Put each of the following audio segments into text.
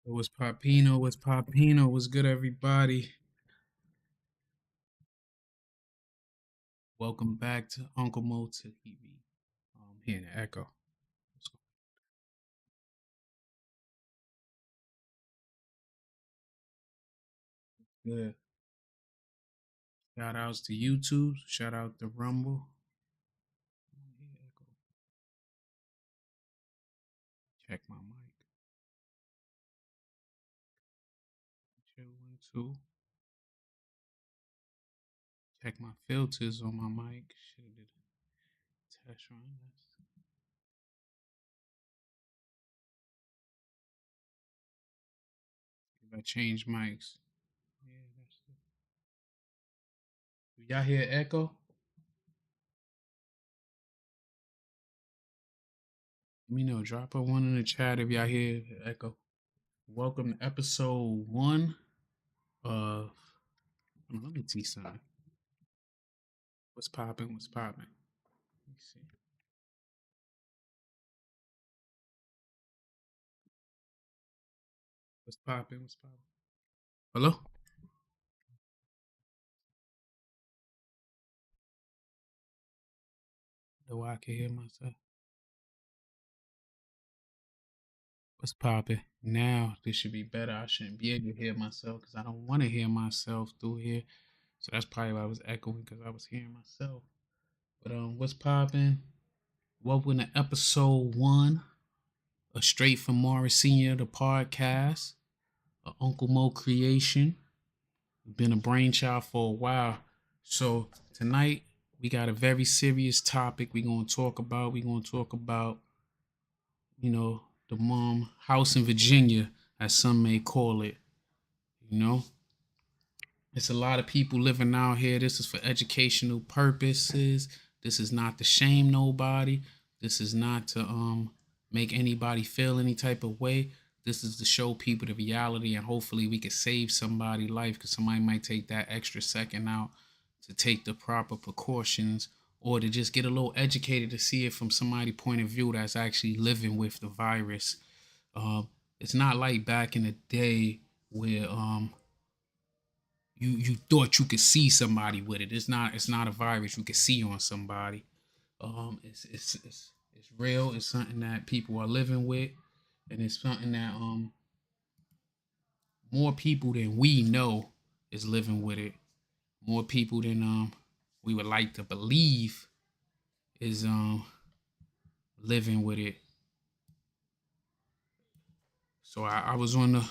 What's Popino? What's Popino? What's good, everybody? Welcome back to Uncle Mo TV. Here in the Echo. What's good? Shout outs to YouTube. Shout out to Rumble. Echo. Check my mic. Check 1, 2. Check my filters on my mic. Should have did a test run. If I change mics. Yeah, that's it. Y'all hear Echo? Let me know. Drop a one in the chat if y'all hear Echo. Welcome to episode 1 of. Let me see something. What's popping? What's popping? Let me see. What's popping? What's popping? Hello? No, I can hear myself. What's popping? Now this should be better. I shouldn't be able to hear myself because I don't want to hear myself through here. So that's probably why I was echoing because I was hearing myself. But what's popping? Welcome to episode 1 of Straight from Morris Senior, the podcast, a Uncle Mo creation. Been a brainchild for a while. So tonight we got a very serious topic we're gonna talk about. We're gonna talk about, you know, the mom house in Virginia, as some may call it. You know, it's a lot of people living out here. This is for educational purposes. This is not to shame nobody. This is not to make anybody feel any type of way. This is to show people the reality, and hopefully we can save somebody's life because somebody might take that extra second out to take the proper precautions or to just get a little educated to see it from somebody's point of view that's actually living with the virus. It's not like back in the day where you thought you could see somebody with it. It's not a virus you can see on somebody. It's real. It's something that people are living with, and it's something that more people than we know is living with it. More people than we would like to believe is living with it. So I was in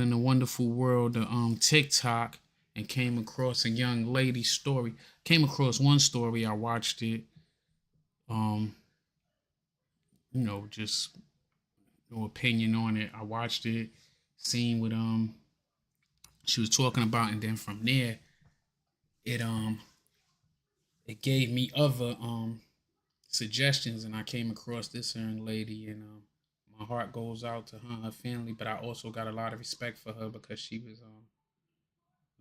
the wonderful world of TikTok and came across a young lady's story. Came across one story. I watched it. Um, just no opinion on it. I watched it, seen what she was talking about, and then from there, it it gave me other suggestions, and I came across this young lady, and my heart goes out to her and her family, but I also got a lot of respect for her because she was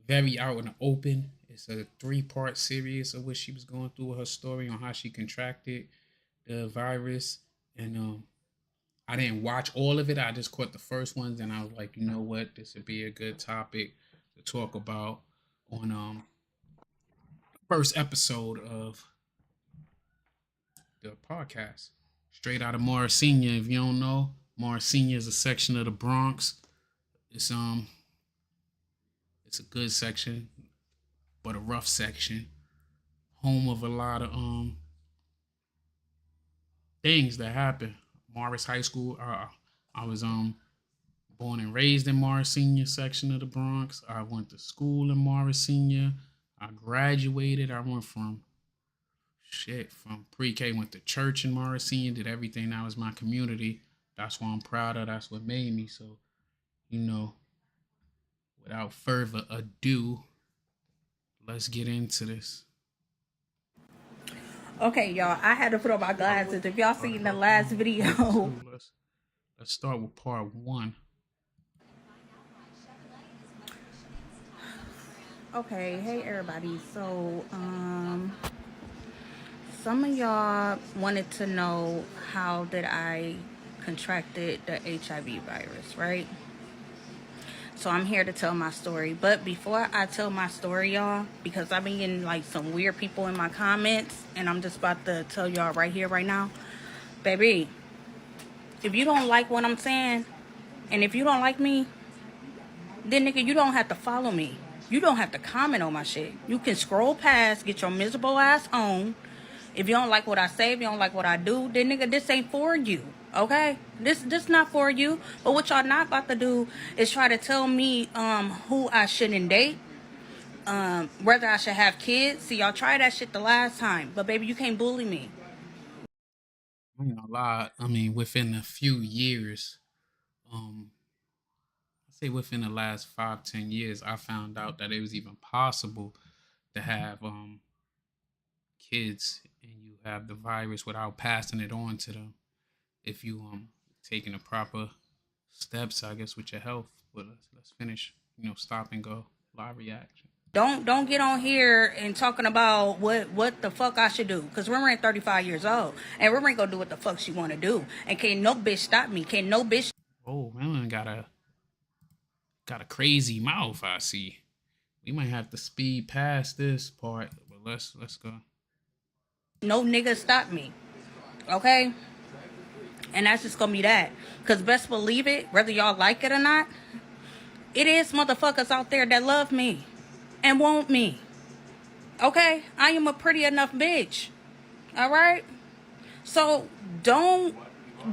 very out in the open. It's a 3-part series of what she was going through, her story on how she contracted the virus, and I didn't watch all of it. I just caught the first ones, and I was like, you know what, this would be a good topic to talk about on first episode of the podcast. Straight out of Morris Senior. If you don't know, Morris Senior is a section of the Bronx. It's it's a good section, but a rough section. Home of a lot of things that happen. Morris High School. I was born and raised in Morris Senior section of the Bronx. I went to school in Morris Senior. I graduated. I went from pre-K, went to church in Morris Senior, did everything that was my community. That's what I'm proud of. That's what made me. So, you know, without further ado, let's get into this. Okay, y'all, I had to put on my glasses. If y'all seen the last video. Let's start with part 1. Okay, hey everybody. So, some of y'all wanted to know how did I contracted the HIV virus, right? So I'm here to tell my story. But before I tell my story, y'all, because I've been getting like some weird people in my comments, and I'm just about to tell y'all right here, right now. Baby, if you don't like what I'm saying, and if you don't like me, then nigga, you don't have to follow me. You don't have to comment on my shit. You can scroll past, get your miserable ass on. If you don't like what I say, if you don't like what I do, then nigga, this ain't for you. Okay? This not for you. But what y'all not about to do is try to tell me who I shouldn't date. Whether I should have kids. See, y'all tried that shit the last time. But baby, you can't bully me. I ain't gonna lie. I mean, within a few years, um, I say within the last 5, 10 years, I found out that it was even possible to have kids and you have the virus without passing it on to them if you taking the proper steps, I guess, with your health. But let's finish. Stop and go. Live reaction. Don't get on here and talking about what the fuck I should do. Cause Riri ain't 35 years old. And Riri gonna do what the fuck she wanna do. And can't no bitch stop me. Can't no bitch Oh, man, got a crazy mouth. I see. We might have to speed past this part, but let's go. no nigga stop me. Okay? And that's just gonna be that. Cause best believe it, whether y'all like it or not, it is motherfuckers out there that love me and want me. Okay? I am a pretty enough bitch. Alright? So don't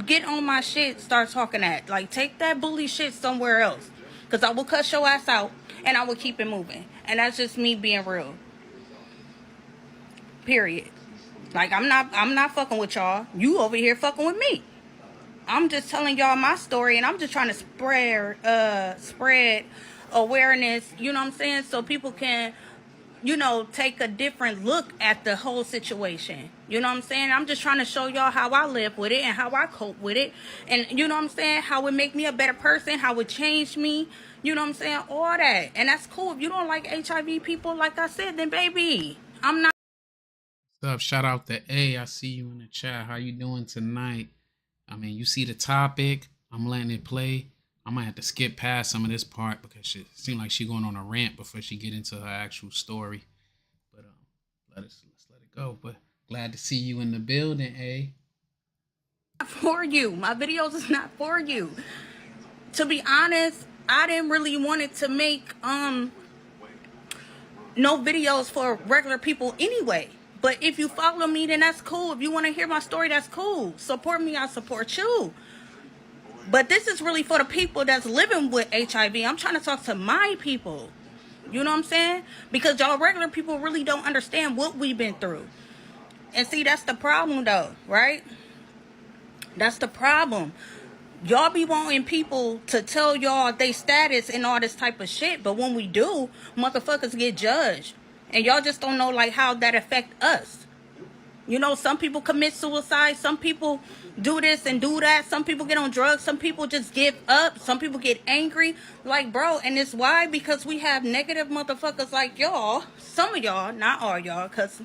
get on my shit, start talking that. Like, take that bully shit somewhere else. Cause I will cuss your ass out and I will keep it moving. And that's just me being real. Period. Like, I'm not fucking with y'all. You over here fucking with me. I'm just telling y'all my story, and I'm just trying to spread awareness, you know what I'm saying? So people can, take a different look at the whole situation. You know what I'm saying? I'm just trying to show y'all how I live with it and how I cope with it. And you know what I'm saying? How it make me a better person, how it changed me. You know what I'm saying? All that. And that's cool. If you don't like HIV people, like I said, then baby, I'm not. What's up? Shout out to A. I see you in the chat. How you doing tonight? I mean, you see the topic. I'm letting it play. I might have to skip past some of this part because it seems like she going on a rant before she get into her actual story. But let's let it go. But glad to see you in the building, A. For you. My videos is not for you. To be honest, I didn't really want it to make no videos for regular people anyway. But if you follow me, then that's cool. If you want to hear my story, that's cool. Support me, I support you. But this is really for the people that's living with HIV. I'm trying to talk to my people. You know what I'm saying? Because y'all regular people really don't understand what we've been through. And see, that's the problem though, right? That's the problem. Y'all be wanting people to tell y'all they status and all this type of shit. But when we do, motherfuckers get judged. And y'all just don't know like how that affect us. You know, some people commit suicide. Some people do this and do that. Some people get on drugs. Some people just give up. Some people get angry. Like, bro, and it's why? Because we have negative motherfuckers like y'all. Some of y'all, not all y'all, because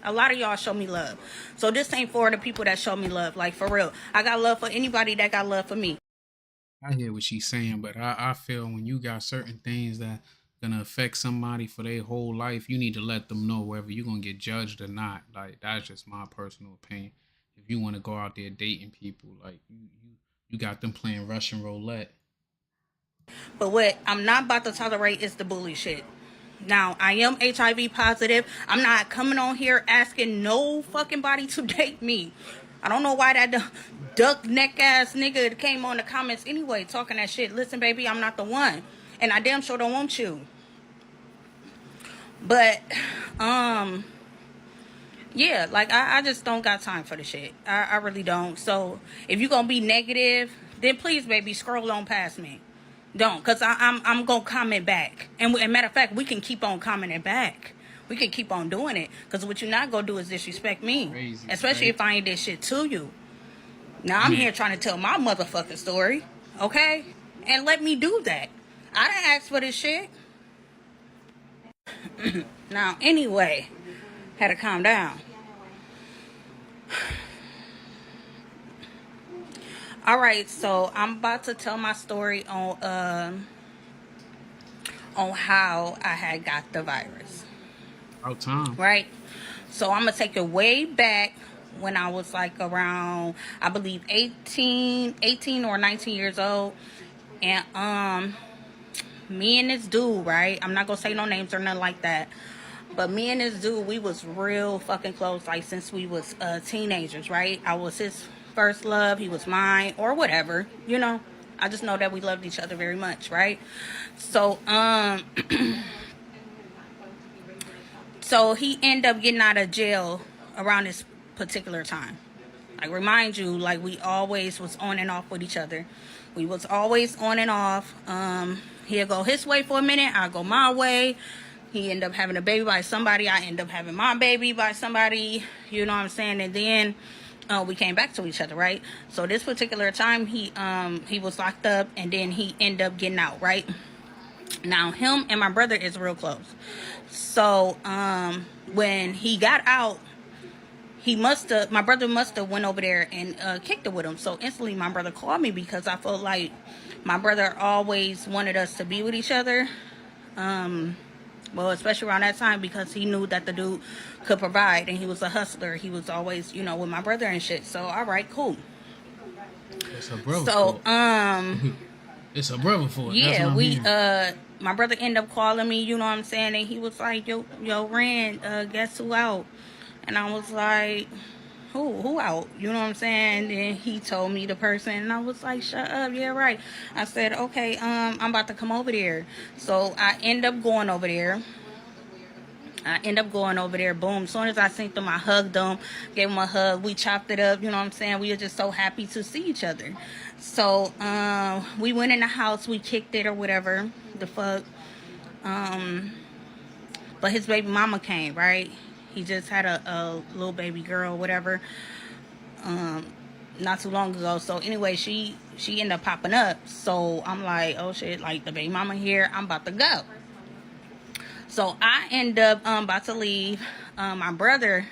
a lot of y'all show me love. So this ain't for the people that show me love. Like, for real. I got love for anybody that got love for me. I hear what she's saying, but I feel when you got certain things that gonna affect somebody for their whole life, you need to let them know whether you're gonna get judged or not. Like that's just my personal opinion. If you want to go out there dating people, like you got them playing Russian roulette. But what I'm not about to tolerate is the bully shit. Now, I am HIV positive. I'm not coming on here asking no fucking body to date me. I don't know why that duck neck ass nigga came on the comments anyway talking that shit. Listen, baby, I'm not the one. And I damn sure don't want you. But, yeah, like, I just don't got time for the shit. I really don't. So, if you gonna be negative, then please, baby, scroll on past me. Don't, because I'm going to comment back. And matter of fact, we can keep on commenting back. We can keep on doing it. Because what you're not going to do is disrespect me. Crazy, especially right? if I ain't did shit to you. Now, I'm here trying to tell my motherfucking story. Okay? And let me do that. I didn't ask for this shit. Now, anyway, had to calm down. All right, so I'm about to tell my story on how I had got the virus. About time. Right? So I'm gonna take it way back when I was like around, I believe 18 or 19 years old. And me and this dude, right? I'm not gonna say no names or nothing like that. But me and this dude, we was real fucking close, like since we was teenagers, right? I was his first love, he was mine, or whatever, you know. I just know that we loved each other very much, right? So, so he ended up getting out of jail around this particular time. Like, remind you, like, we always was on and off with each other. We was always on and off. He'll go his way for a minute, I'll go my way. He ended up having a baby by somebody, I end up having my baby by somebody, you know what I'm saying? And then we came back to each other, right? So this particular time, he was locked up, and then he ended up getting out, right? Now, him and my brother is real close. So when he got out, my brother must have went over there and kicked it with him. So instantly my brother called me, because I felt like my brother always wanted us to be with each other. Well, especially around that time, because he knew that the dude could provide, and he was a hustler. He was always, you know, with my brother and shit. So, all right, cool. It's a brother So, fault. It's a brother fault. That's yeah, what I'm hearing. my brother ended up calling me, you know what I'm saying? And he was like, yo, Rand, guess who out? And I was like, who out? You know what I'm saying? And he told me the person, and I was like, shut up, yeah, right. I said, okay, I'm about to come over there. So I end up going over there. Boom. As soon as I seen them, I hugged them, gave them a hug. We chopped it up. You know what I'm saying? We were just so happy to see each other. So we went in the house. We kicked it or whatever the fuck. But his baby mama came, right? He just had a little baby girl, whatever, not too long ago. So anyway, she ended up popping up. So I'm like, oh shit, like the baby mama here. I'm about to go. So I end up about to leave. My brother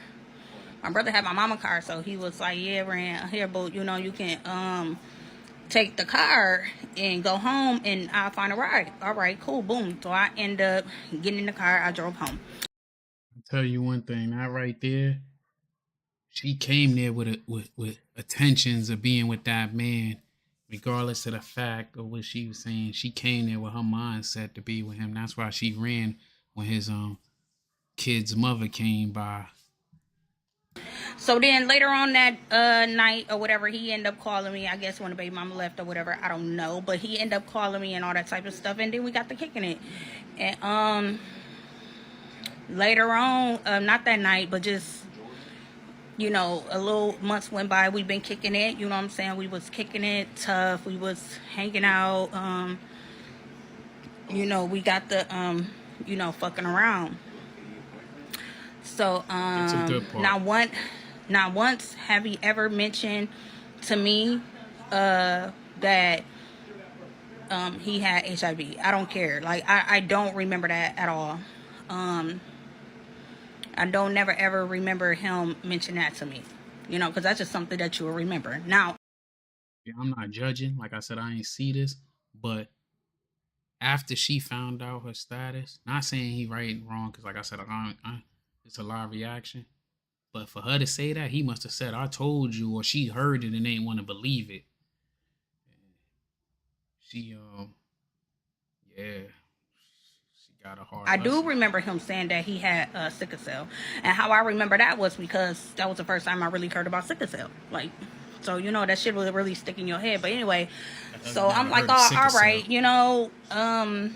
had my mama car, so he was like, yeah, Rand, here, boo, you know, you can take the car and go home, and I'll find a ride. All right, cool, boom. So I end up getting in the car. I drove home. I'll tell you one thing, that right there, she came there with attentions of being with that man, regardless of the fact of what she was saying. She came there with her mindset to be with him. That's why she ran when his kid's mother came by. So then later on that night or whatever, he ended up calling me. I guess when the baby mama left or whatever, I don't know. But he ended up calling me and all that type of stuff. And then we got to kicking it. And later on, not that night, but just, you know, a little months went by. We've been kicking it. You know what I'm saying? We was kicking it tough. We was hanging out. You know, we got the, you know, fucking around. So It's a good part. not once have he ever mentioned to me that he had HIV. I don't care. Like, I don't remember that at all. I don't never ever remember him mention that to me. You know, because that's just something that you will remember. Now, Yeah, I'm not judging. Like I said, I ain't see this, but after she found out her status, not saying he right and wrong, because like I said, it's a live reaction. But for her to say that, he must have said, "I told you," or she heard it and ain't want to believe it. She yeah, she got a hard I do lesson. remember him saying that he had sickle cell. And how I remember that was because that was the first time I really heard about sickle cell. Like, so, you know, that shit will really stick in your head. But anyway, so I'm like, oh, all right, you know, I'm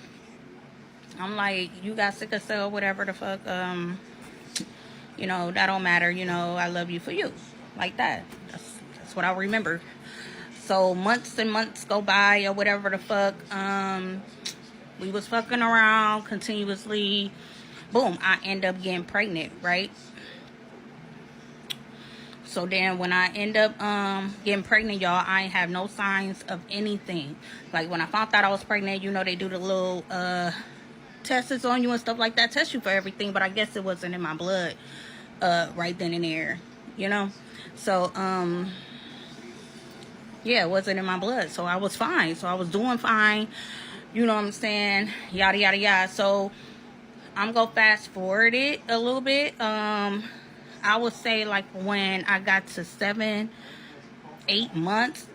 like, you got sickle cell, whatever the fuck, you know, that don't matter, you know, I love you for you. Like that. That's what I remember. So months and months go by or whatever the fuck. We was fucking around continuously. Boom, I end up getting pregnant, right? So then when I end up getting pregnant, y'all, I ain't have no signs of anything. Like when I found out I was pregnant, you know, they do the little tests on you and stuff like that, test you for everything, but I guess it wasn't in my blood right then and there, you know. So Yeah, it wasn't in my blood, so I was fine. So I was doing fine. You know what I'm saying? Yada yada yada. So I'm gonna fast forward it a little bit. I would say like when I got to 7, 8 months,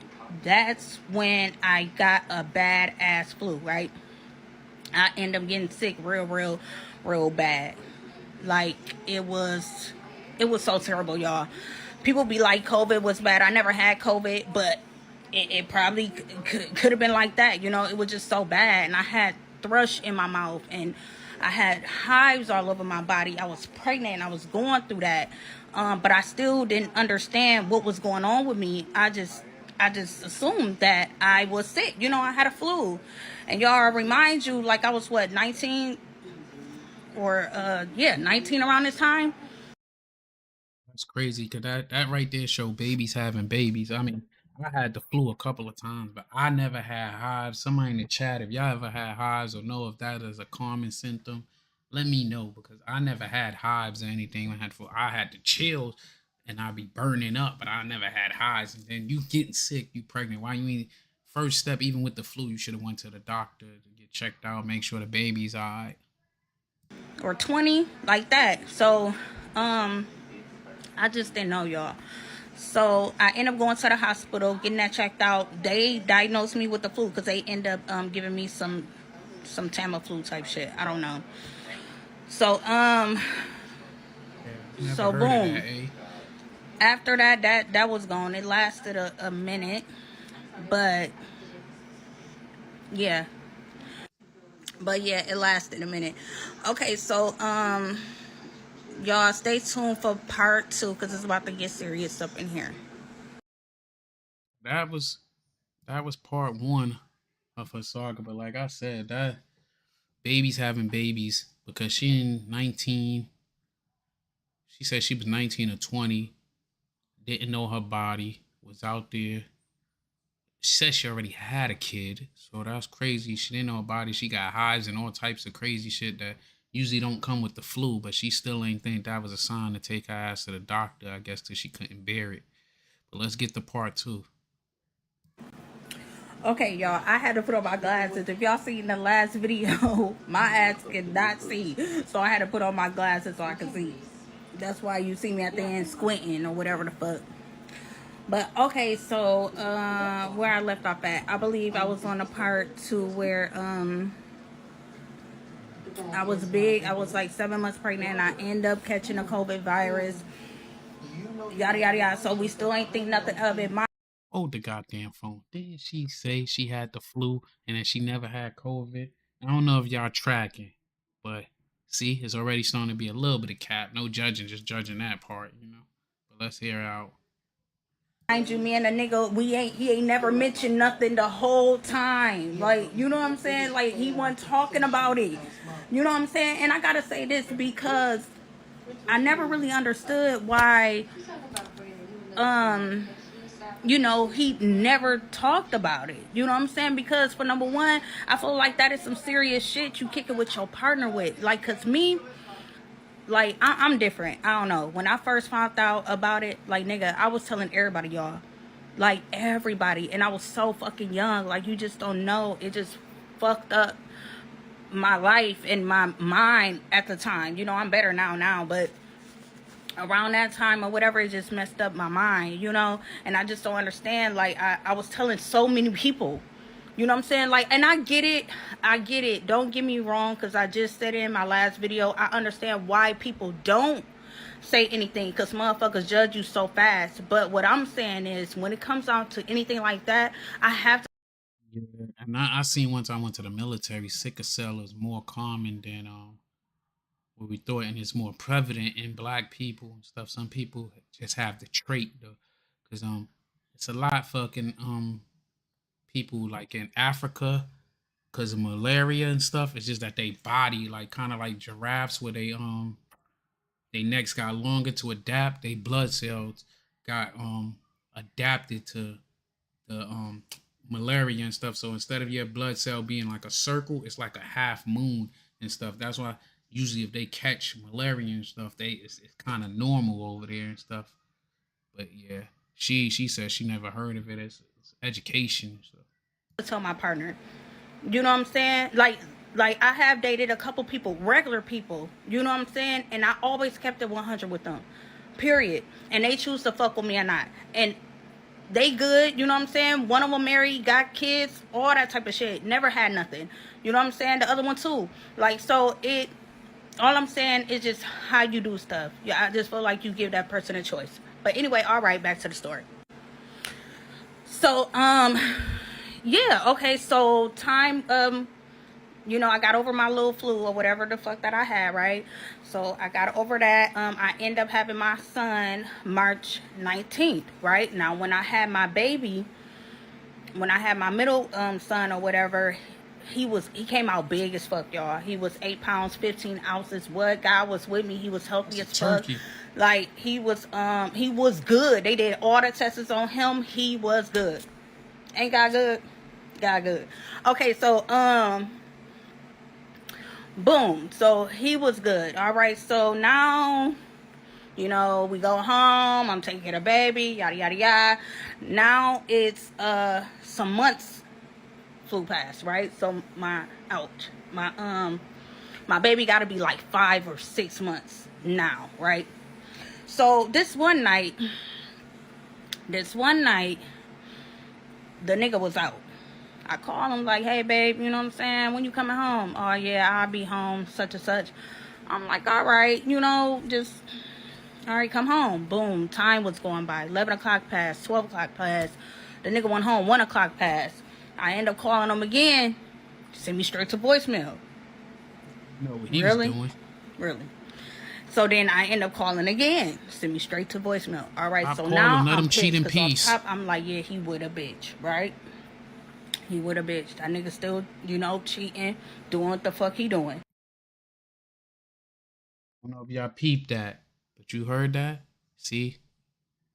that's when I got a bad ass flu, right? I end up getting sick real bad. Like it was so terrible, y'all. People be like COVID was bad. I never had COVID, but it probably could have been like that. You know, it was just so bad, and I had thrush in my mouth, and I had hives all over my body. I was pregnant, and I was going through that, but I still didn't understand what was going on with me. I just assumed that I was sick. You know, I had a flu, and y'all remind you like I was what 19 or 19 around this time. That's crazy because that right there show babies having babies. I mean, I had the flu a couple of times, but I never had hives. Somebody in the chat, if y'all ever had hives or know if that is a common symptom, let me know because I never had hives or anything. I had the chills and I'd be burning up, but I never had hives. And then you getting sick, you pregnant. Why you mean first step, even with the flu, you should have went to the doctor to get checked out, make sure the baby's all right. Or 20 like that. So I just didn't know, y'all. So I end up going to the hospital, getting that checked out. They diagnosed me with the flu because they end up giving me some Tamiflu type shit. I don't know. So Yeah, never so heard of that, boom. eh? After that was gone. It lasted a minute, but yeah, it lasted a minute. Okay, so y'all stay tuned for part 2 because it's about to get serious up in here. That was that was part one of her saga. But like I said, that babies having babies because she in 19. She said she was 19 or 20, didn't know her body, was out there. She said she already had a kid, so that's crazy. She didn't know her body. She got hives and all types of crazy shit that usually don't come with the flu, but she still ain't think that was a sign to take her ass to the doctor, I guess, till she couldn't bear it. But let's get to part two. Okay, y'all, I had to put on my glasses. If y'all seen the last video, my ass could not see. So I had to put on my glasses so I could see. That's why you see me at the end squinting or whatever the fuck. But okay, so where I left off at, I believe I was on a part to where I was big. I was like 7 months pregnant and I end up catching a COVID virus. Yada yada yada. So we still ain't think nothing of it. Hold the goddamn phone. Didn't she say she had the flu and that she never had COVID? I don't know if y'all tracking, but see, it's already starting to be a little bit of cap. No judging, just judging that part. But let's hear out. Mind you, me and the nigga, he ain't never mentioned nothing the whole time. Like, you know what I'm saying? Like, he wasn't talking about it. You know what I'm saying? And I gotta say this because I never really understood why, um, he never talked about it. You know what I'm saying? Because for number one, I feel like that is some serious shit you kick it with your partner with. Like, cause me, like I'm different. I don't know. When I first found out about it, like nigga, I was telling everybody, y'all, like everybody, and I was so fucking young. Like you just don't know. It just fucked up my life and my mind at the time. You know, I'm better now, but around that time or whatever, it just messed up my mind. And I just don't understand. Like I was telling so many people. You know what I'm saying? Like, and I get it. Don't get me wrong, because I just said it in my last video. I understand why people don't say anything, because motherfuckers judge you so fast. But what I'm saying is, when it comes down to anything like that, I have to. Yeah, and I seen once I went to the military, sickle cell is more common than what we thought, and it's more prevalent in black people and stuff. Some people just have the trait though, because it's a lot fucking people like in Africa because of malaria and stuff. It's just that they body like kind of like giraffes, where they necks got longer to adapt. They blood cells got adapted to the malaria and stuff. So instead of your blood cell being like a circle, it's like a half moon and stuff. That's why usually if they catch malaria and stuff, it's kind of normal over there and stuff. But yeah, she said she never heard of it. education. So. I tell my partner, you know what I'm saying? Like I have dated a couple people, regular people, you know what I'm saying? And I always kept it 100 with them, period. And they choose to fuck with me or not. And they good, you know what I'm saying? One of them married, got kids, all that type of shit. Never had nothing. You know what I'm saying? The other one too. Like, so all I'm saying is just how you do stuff. Yeah, I just feel like you give that person a choice. But anyway, all right, back to the story. So, yeah, okay, so time, you know, I got over my little flu or whatever the fuck that I had, right? So I got over that. I end up having my son March 19th, right? Now, when I had my baby, when I had my middle son or whatever, he came out big as fuck, y'all. He was 8 pounds 15 ounces. What? God was with me. He was healthy as fuck. Like, he was good. They did all the tests on him. He was good. Ain't God good? God good. Okay, so boom. So he was good. All right, so now, you know, we go home. I'm taking care of the baby, yada yada yada. Now it's some months flew past, right? So my baby got to be like 5 or 6 months now, right? So this one night, the nigga was out. I call him like, hey babe, you know what I'm saying? When you coming home? Oh yeah, I'll be home, such and such. I'm like, all right, you know, just all right, come home. Boom, time was going by. 11 o'clock passed, 12 o'clock passed. The nigga went home, 1 o'clock passed. I end up calling him again. Send me straight to voicemail. No, what he was doing. Really. So then I end up calling again. Send me straight to voicemail. All right, Stop so calling, now let I'm him cheat in pissed, peace. off top, I'm like, yeah, he would a bitch, right? He would a bitch. That nigga still, you know, cheating, doing what the fuck he doing. I don't know if y'all peeped that, but you heard that? See?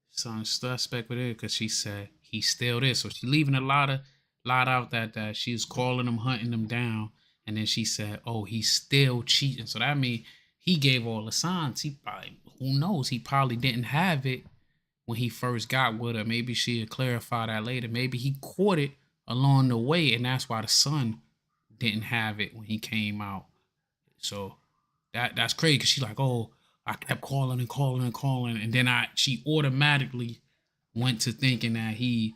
Some suspect with it because she said he's still this. So she leaving a lot out that she was calling him, hunting him down, and then she said, "Oh, he's still cheating." So that means he gave all the signs. He probably, who knows? He probably didn't have it when he first got with her. Maybe she'll clarify that later. Maybe he caught it along the way, and that's why the son didn't have it when he came out. So that's crazy because she's like, oh, I kept calling and calling and calling, and then she automatically went to thinking that he,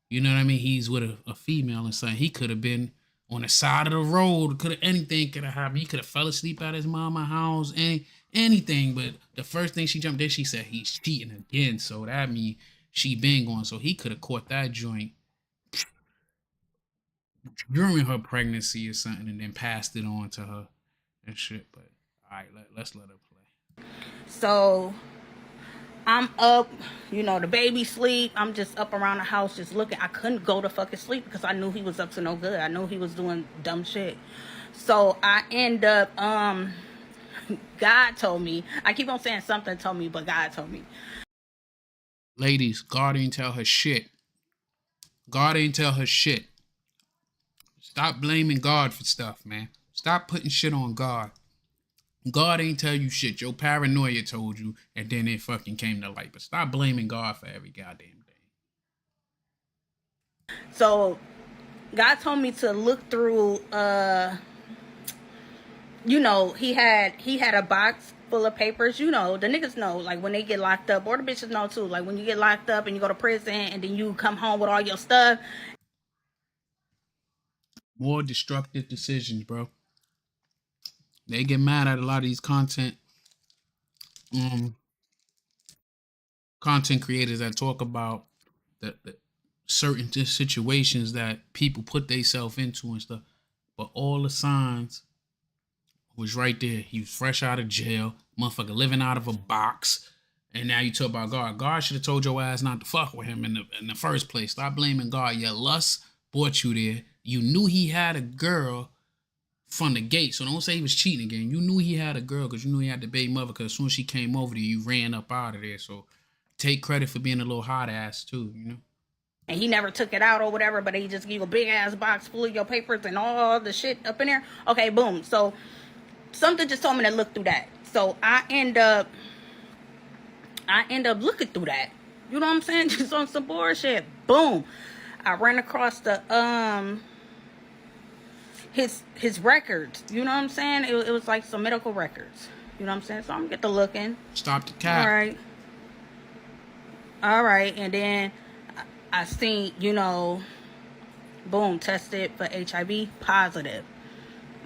you know what I mean, he's with a female and something. He could have been on the side of the road. Anything could have happened. He could have fell asleep at his mama's house, anything. But the first thing she jumped in, she said he's cheating again. So that means she been going. So he could have caught that joint during her pregnancy or something, and then passed it on to her and shit. But all right, let's let her play. So I'm up, you know, the baby sleep. I'm just up around the house just looking. I couldn't go to fucking sleep because I knew he was up to no good. I knew he was doing dumb shit. So I end up, God told me. I keep on saying something told me, but God told me. Ladies, God ain't tell her shit. God ain't tell her shit. Stop blaming God for stuff, man. Stop putting shit on God. God ain't tell you shit. Your paranoia told you, and then it fucking came to light. But stop blaming God for every goddamn thing. So God told me to look through you know, he had a box full of papers. You know, the niggas know, like when they get locked up, or the bitches know too, like when you get locked up and you go to prison and then you come home with all your stuff. More destructive decisions, bro. They get mad at a lot of these content creators that talk about the certain situations that people put themselves into and stuff. But all the signs was right there. He was fresh out of jail, motherfucker living out of a box. And now you talk about God. God should have told your ass not to fuck with him in the first place. Stop blaming God. Your lust brought you there. You knew he had a girl from the gate. So don't say he was cheating again. You knew he had a girl because you knew he had the baby mother, because as soon as she came over to you, you ran up out of there. So take credit for being a little hot ass too, you know? And he never took it out or whatever, but he just gave you a big ass box full of your papers and all the shit up in there. Okay, boom. So something just told me to look through that. So I end up looking through that. You know what I'm saying? Just on some bullshit. Boom. I ran across the his records. You know what I'm saying? It was like some medical records. You know what I'm saying? So I'm gonna get to looking. Stop the All cap. right, all right, and then I seen, boom, tested for HIV positive.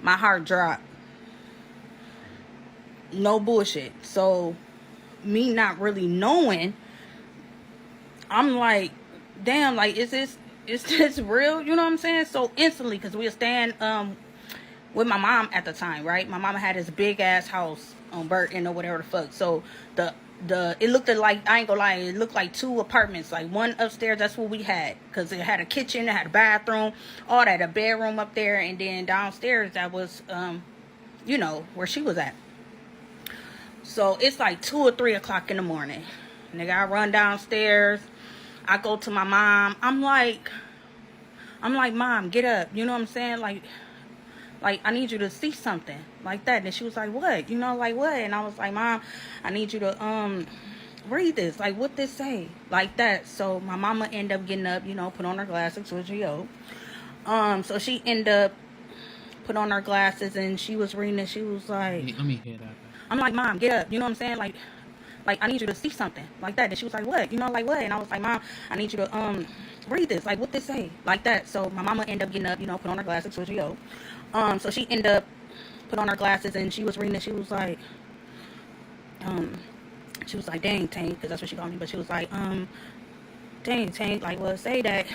My heart dropped. No bullshit. So me not really knowing, I'm like, damn, like is this real? You know what I'm saying? So instantly, because we were staying with my mom at the time, right? My mama had this big ass house on Burton or whatever the fuck. So it looked like, I ain't gonna lie, it looked like two apartments, like one upstairs, that's what we had, because it had a kitchen, it had a bathroom, all that, a bedroom up there, and then downstairs that was where she was at. So it's like 2 or 3 o'clock in the morning. Nigga, I run downstairs. I go to my mom. I'm like, Mom, get up. You know what I'm saying? Like I need you to see something like that. And she was like, what? Like what? And I was like, Mom, I need you to read this. Like, what this say? Like that. So my mama ended up getting up, put on her glasses, which so she ended up put on her glasses and she was reading it. She was like, Let me hear that back. I'm like, Mom, get up. You know what I'm saying? Like I need you to see something like that. And she was like, what? Like what? And I was like, Mom, I need you to read this. Like what this say? Like that. So my mama ended up getting up, put on her glasses, which so she ended up put on her glasses and she was reading it. She was like, dang, Tank, because that's what she called me. But she was like, dang, Tank, like, well, say that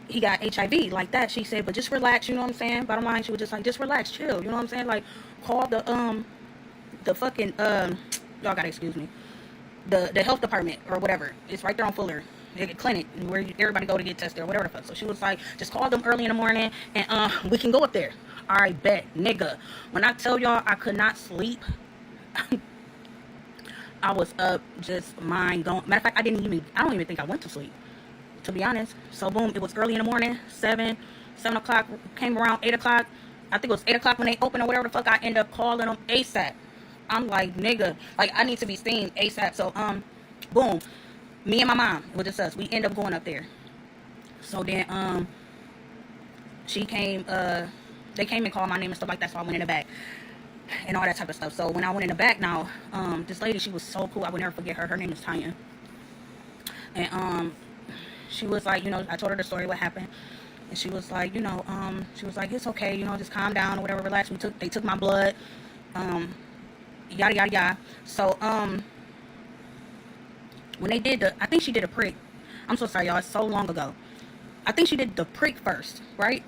he got HIV, like that. She said, but just relax, you know what I'm saying? Bottom line, she was just like, just relax, chill, you know what I'm saying? Like, call the fucking y'all gotta excuse me, the health department or whatever. It's right there on Fuller. The clinic where everybody go to get tested or whatever the fuck. So she was like, just call them early in the morning and we can go up there. All right, bet, nigga. When I tell y'all I could not sleep, I was up just mind going. Matter of fact, I don't even think I went to sleep, to be honest. So boom, it was early in the morning, 7 o'clock, came around 8 o'clock. I think it was 8 o'clock when they opened or whatever the fuck. I end up calling them ASAP. I'm like, nigga, like I need to be seen ASAP. So boom, me and my mom, it was just us. We end up going up there. So then she came, they came and called my name and stuff like that. So I went in the back and all that type of stuff. So when I went in the back now, this lady, she was so cool. I would never forget her. Her name is Tanya. And she was like, I told her the story, what happened. And she was like, she was like, it's okay, just calm down or whatever, relax. They took my blood, yada, yada, yada. So, when they did I think she did a prick. I'm so sorry, y'all, it's so long ago. I think she did the prick first, right?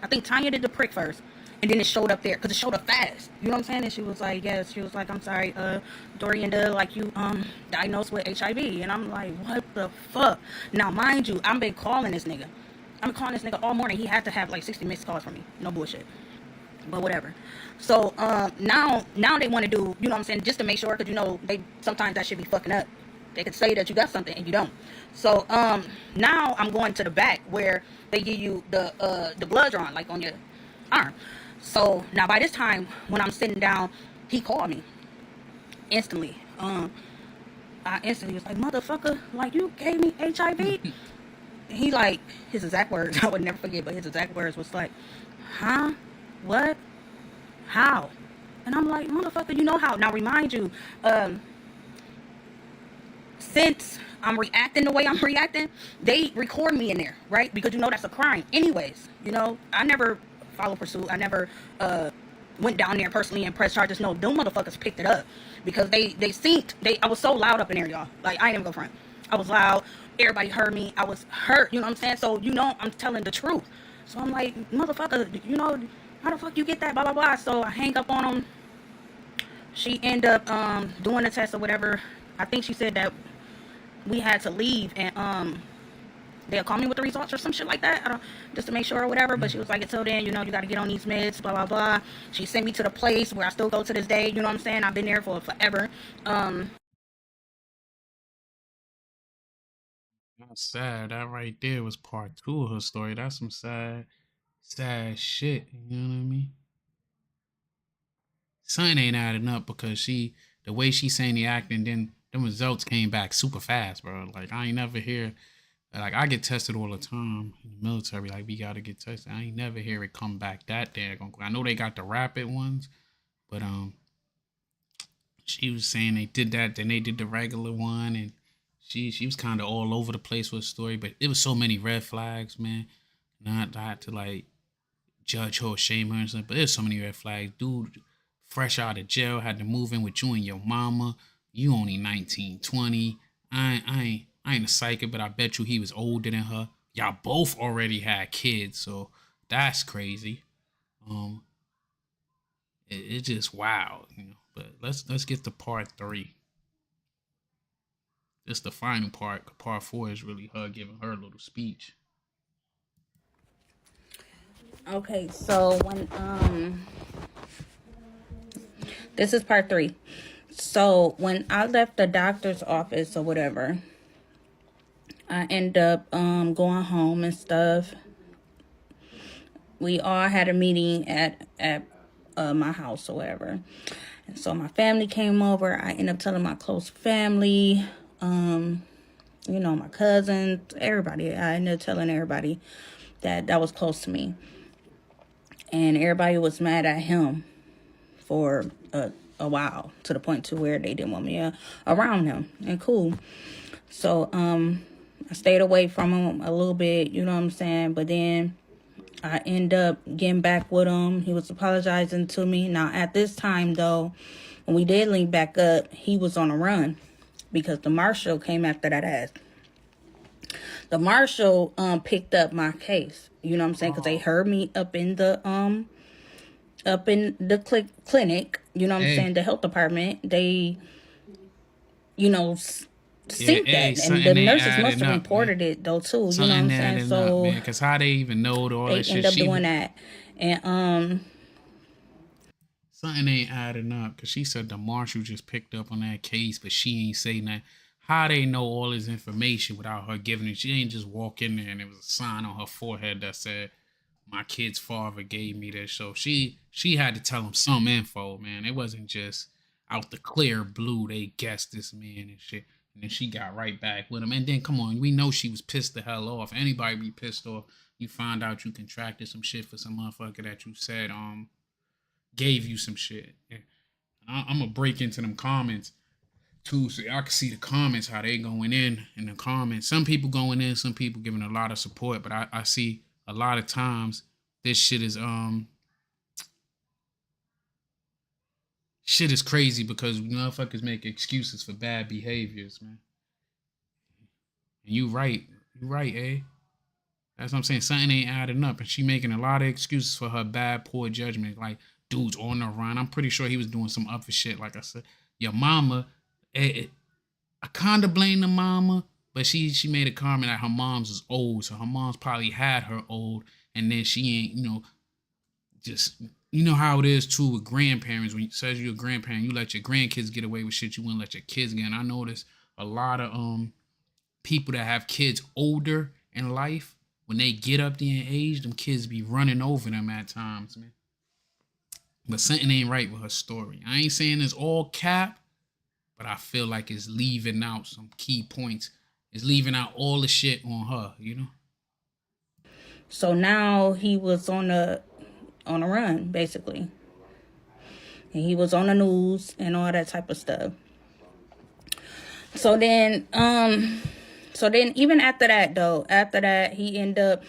I think Tanya did the prick first. And then it showed up there, because it showed up fast. You know what I'm saying? And she was like, yes. She was like, I'm sorry, Dorianda, like you diagnosed with HIV. And I'm like, what the fuck? Now, mind you, I've been calling this nigga. I've been calling this nigga all morning. He had to have like 60 missed calls from me. No bullshit. But whatever. So now they want to do, you know what I'm saying, just to make sure, because they sometimes that should be fucking up. They could say that you got something and you don't. So now I'm going to the back where they give you the blood drawn, like on your arm. So now by this time when I'm sitting down, he called me instantly. I instantly was like, motherfucker, like you gave me HIV. He like, his exact words, I would never forget, but his exact words was like, huh? What? How? And I'm like, motherfucker, you know how. Now remind you, since I'm reacting the way I'm reacting, they record me in there, right? Because that's a crime anyways. I never follow pursuit. I never went down there personally and pressed charges. No, them motherfuckers picked it up because they synced. I was so loud up in there, y'all. Like, I ain't even go front. I was loud. Everybody heard me. I was hurt. You know what I'm saying? So, I'm telling the truth. So I'm like, motherfucker, how the fuck you get that? Blah, blah, blah. So I hang up on them. She end up doing the test or whatever. I think she said that we had to leave and they'll call me with the results or some shit like that, just to make sure or whatever. But she was like, until then, you got to get on these meds, blah, blah, blah. She sent me to the place where I still go to this day. You know what I'm saying? I've been there for forever. That's sad. That right there was part two of her story. That's some sad, sad shit. You know what I mean? Something ain't adding up because the way she saying the acting, then the results came back super fast, bro. Like I ain't never hear Like I get tested all the time in the military. Like we gotta get tested. I ain't never hear it come back that daggone quick. I know they got the rapid ones, but she was saying they did that, then they did the regular one, and she was kind of all over the place with the story. But it was so many red flags, man. Not to like judge her or shame her or something, but there's so many red flags. Dude, fresh out of jail, had to move in with you and your mama. You only 19, 20. I ain't a psychic, but I bet you he was older than her. Y'all both already had kids, so that's crazy. Um, it's just wild, you know. But let's get to part three. This the final part. Part four is really her giving her little speech. Okay, so when this is part three. So when I left the doctor's office or whatever, I end up going home and stuff. We all had a meeting at my house or whatever. And so my family came over. I ended up telling my close family, my cousins, everybody. I ended up telling everybody that was close to me. And everybody was mad at him for a while, to the point to where they didn't want me around him. And cool. So I stayed away from him a little bit, you know what I'm saying? But then I end up getting back with him. He was apologizing to me. Now, at this time, though, when we did link back up, he was on a run because the marshal came after that ass. The marshal picked up my case, you know what I'm saying? Because they heard me up in the clinic, you know what I'm saying? The health department. They, think Hey, that, and the nurses must have reported it though too. You know what I'm saying? So man. Cause how they even know all they that shit? end up doing that, and something ain't adding up. Cause she said the marshal just picked up on that case, but she ain't say nothing. How they know all this information without her giving it? She ain't just walk in there and there was a sign on her forehead that said, "My kid's father gave me this." So she had to tell him some info, man. It wasn't just out the clear blue. They guessed this man and shit. And then she got right back with him. And then come on, we know she was pissed the hell off. Anybody be pissed off? You find out you contracted some shit for some motherfucker that you said gave you some shit. And I'm gonna break into them comments too, so I can see the comments how they going in the comments. Some people going in, some people giving a lot of support, but I see a lot of times this shit is crazy because motherfuckers make excuses for bad behaviors, man. And you right, eh? That's what I'm saying. Something ain't adding up, and she making a lot of excuses for her bad, poor judgment. Like dude's on the run. I'm pretty sure he was doing some other shit. Like I said, your mama. I kind of blame the mama, but she made a comment that her mom's is old, so her mom's probably had her old, and then she ain't, just how it is too with grandparents. When you says you're a grandparent, you let your grandkids get away with shit you wouldn't let your kids get. And I notice a lot of people that have kids older in life, when they get up there in age, them kids be running over them at times, man. But something ain't right with her story. I ain't saying it's all cap, but I feel like it's leaving out some key points. It's leaving out all the shit on her. so now he was on a run, basically. And he was on the news and all that type of stuff. So then even after that, he ended up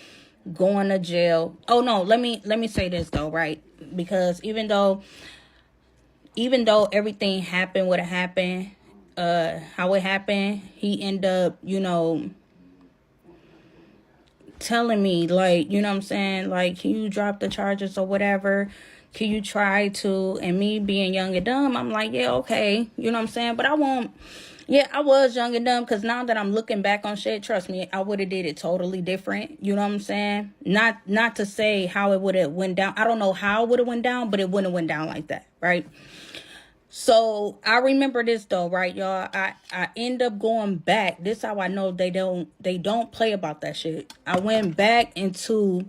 going to jail. Oh no, let me say this though, right? Because even though everything happened what it happened, how it happened, he ended up, telling me, like, you know what I'm saying, like, can you drop the charges or whatever? Can you try to? And me being young and dumb, I'm like, yeah, okay, you know what I'm saying, but I won't. Yeah, I was young and dumb, because now that I'm looking back on shit, trust me, I would have did it totally different. You know what I'm saying? Not to say how it would have went down. I don't know how it would have went down, but it wouldn't have went down like that, right? So I remember this though, right, y'all? I end up going back. This how I know they don't play about that shit. I went back into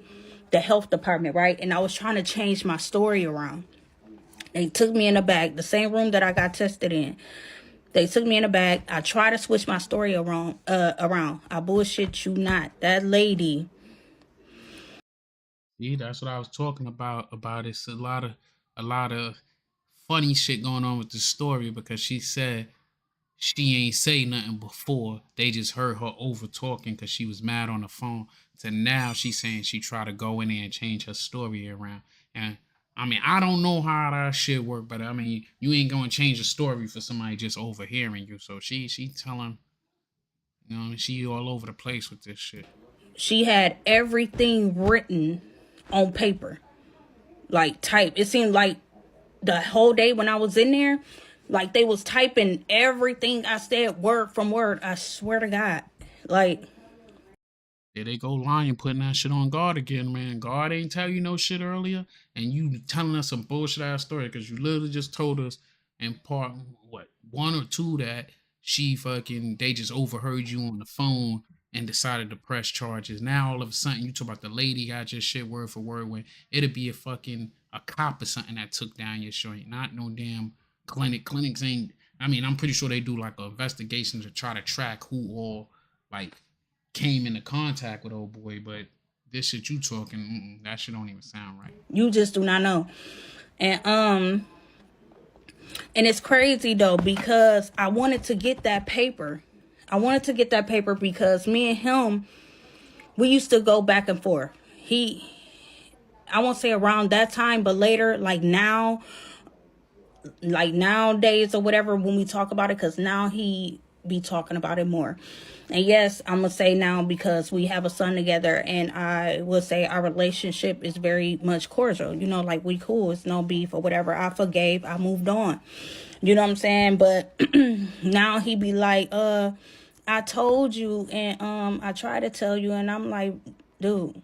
the health department, right? And I was trying to change my story around. They took me in the back, the same room that I got tested in. They took me in the back. I tried to switch my story around. I bullshit you not. That lady, See, that's what I was talking about. About it's a lot of funny shit going on with the story because she said she ain't say nothing before. They just heard her over talking because she was mad on the phone. To now she's saying she tried to go in there and change her story around. And I mean, I don't know how that shit work, but I mean, you ain't gonna change a story for somebody just overhearing you. So she telling, she all over the place with this shit. she had everything written on paper, like type. It seemed like the whole day when I was in there, like they was typing everything I said word from word. I swear to God, like There they go lying, putting that shit on God again, man. God ain't tell you no shit earlier, and you telling us some bullshit ass story because you literally just told us in part what one or two that she fucking they just overheard you on the phone and decided to press charges. Now all of a sudden you talk about the lady got your shit word for word when it'd be a cop or something that took down your joint, not no damn clinic. Clinics ain't. I mean, I'm pretty sure they do like an investigation to try to track who all like came into contact with old boy, but this shit you talking, that shit don't even sound right. you just do not know. And and it's crazy though because I wanted to get that paper. I wanted to get that paper because me and him, we used to go back and forth. I won't say around that time, but later, like nowadays or whatever, when we talk about it, because now he be talking about it more. And yes, I'm gonna say now because we have a son together, and I will say our relationship is very much cordial. You know, like we cool, it's no beef or whatever. I forgave, I moved on. You know what I'm saying? But now he be like, I told you, and I tried to tell you, and I'm like, dude,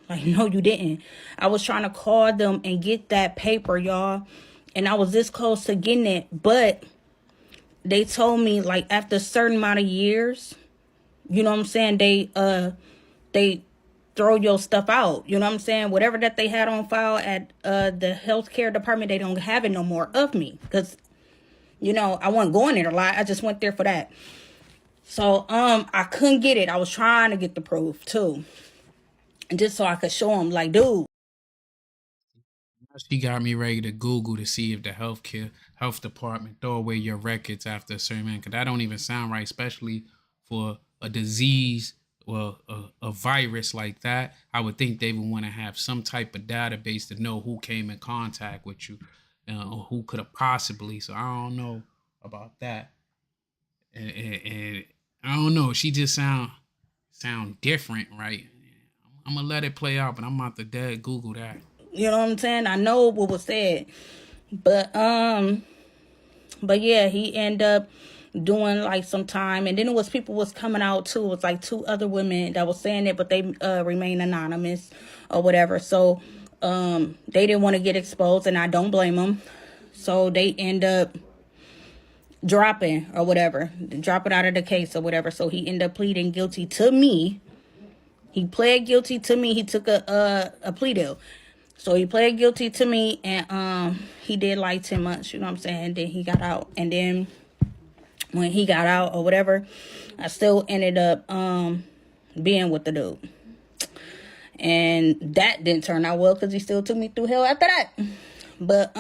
like, no, you didn't. I was trying to call them and get that paper, y'all. And I was this close to getting it. But they told me, like, after a certain amount of years, you know what I'm saying, they throw your stuff out. You know what I'm saying? Whatever that they had on file at the healthcare department, they don't have it no more of me. Because, you know, I wasn't going there a lot. I just went there for that. So I couldn't get it. I was trying to get the proof too. And just so I could show him, like, dude. She got me ready to Google to see if the health department throw away your records after a certain man, because that don't even sound right, especially for a disease or a virus like that. I would think they would want to have some type of database to know who came in contact with you, or who could have possibly. So I don't know about that. And I don't know. She just sound different, right? I'm gonna let it play out, but I'm about to dead Google that. You know what I'm saying? I know what was said. But but yeah, he ended up doing like some time, and then it was people was coming out too. It was like two other women that was saying it, but they remain anonymous or whatever. So they didn't want to get exposed, and I don't blame them. So they end up dropping or whatever, drop it out of the case or whatever. So he ended up pleading guilty to me. He pled guilty to me. He took a plea deal. So he pled guilty to me, and he did like 10 months, you know what I'm saying? Then he got out. And then when he got out or whatever, I still ended up being with the dude. And that didn't turn out well because he still took me through hell after that. But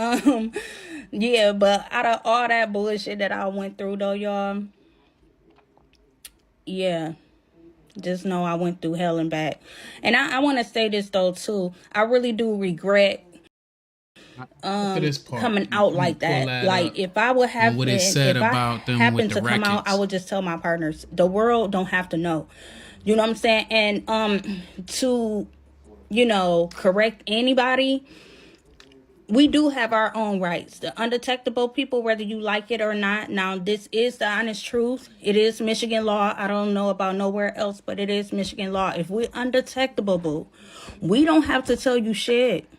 yeah, but out of all that bullshit that I went through though, y'all, yeah, just know I went through hell and back. And I want to say this though too. I really do regret After this part, coming out I'm gonna like pull that. that up Like if I would on have what it been, said if I about them with happened the to come out, I records. would just tell my partners, the world don't have to know. You know what I'm saying? And to, you know, correct anybody, we do have our own rights. The undetectable people, whether you like it or not. Now, this is the honest truth. It is Michigan law. I don't know about nowhere else, but it is Michigan law. If we're undetectable, boo, we don't have to tell you shit.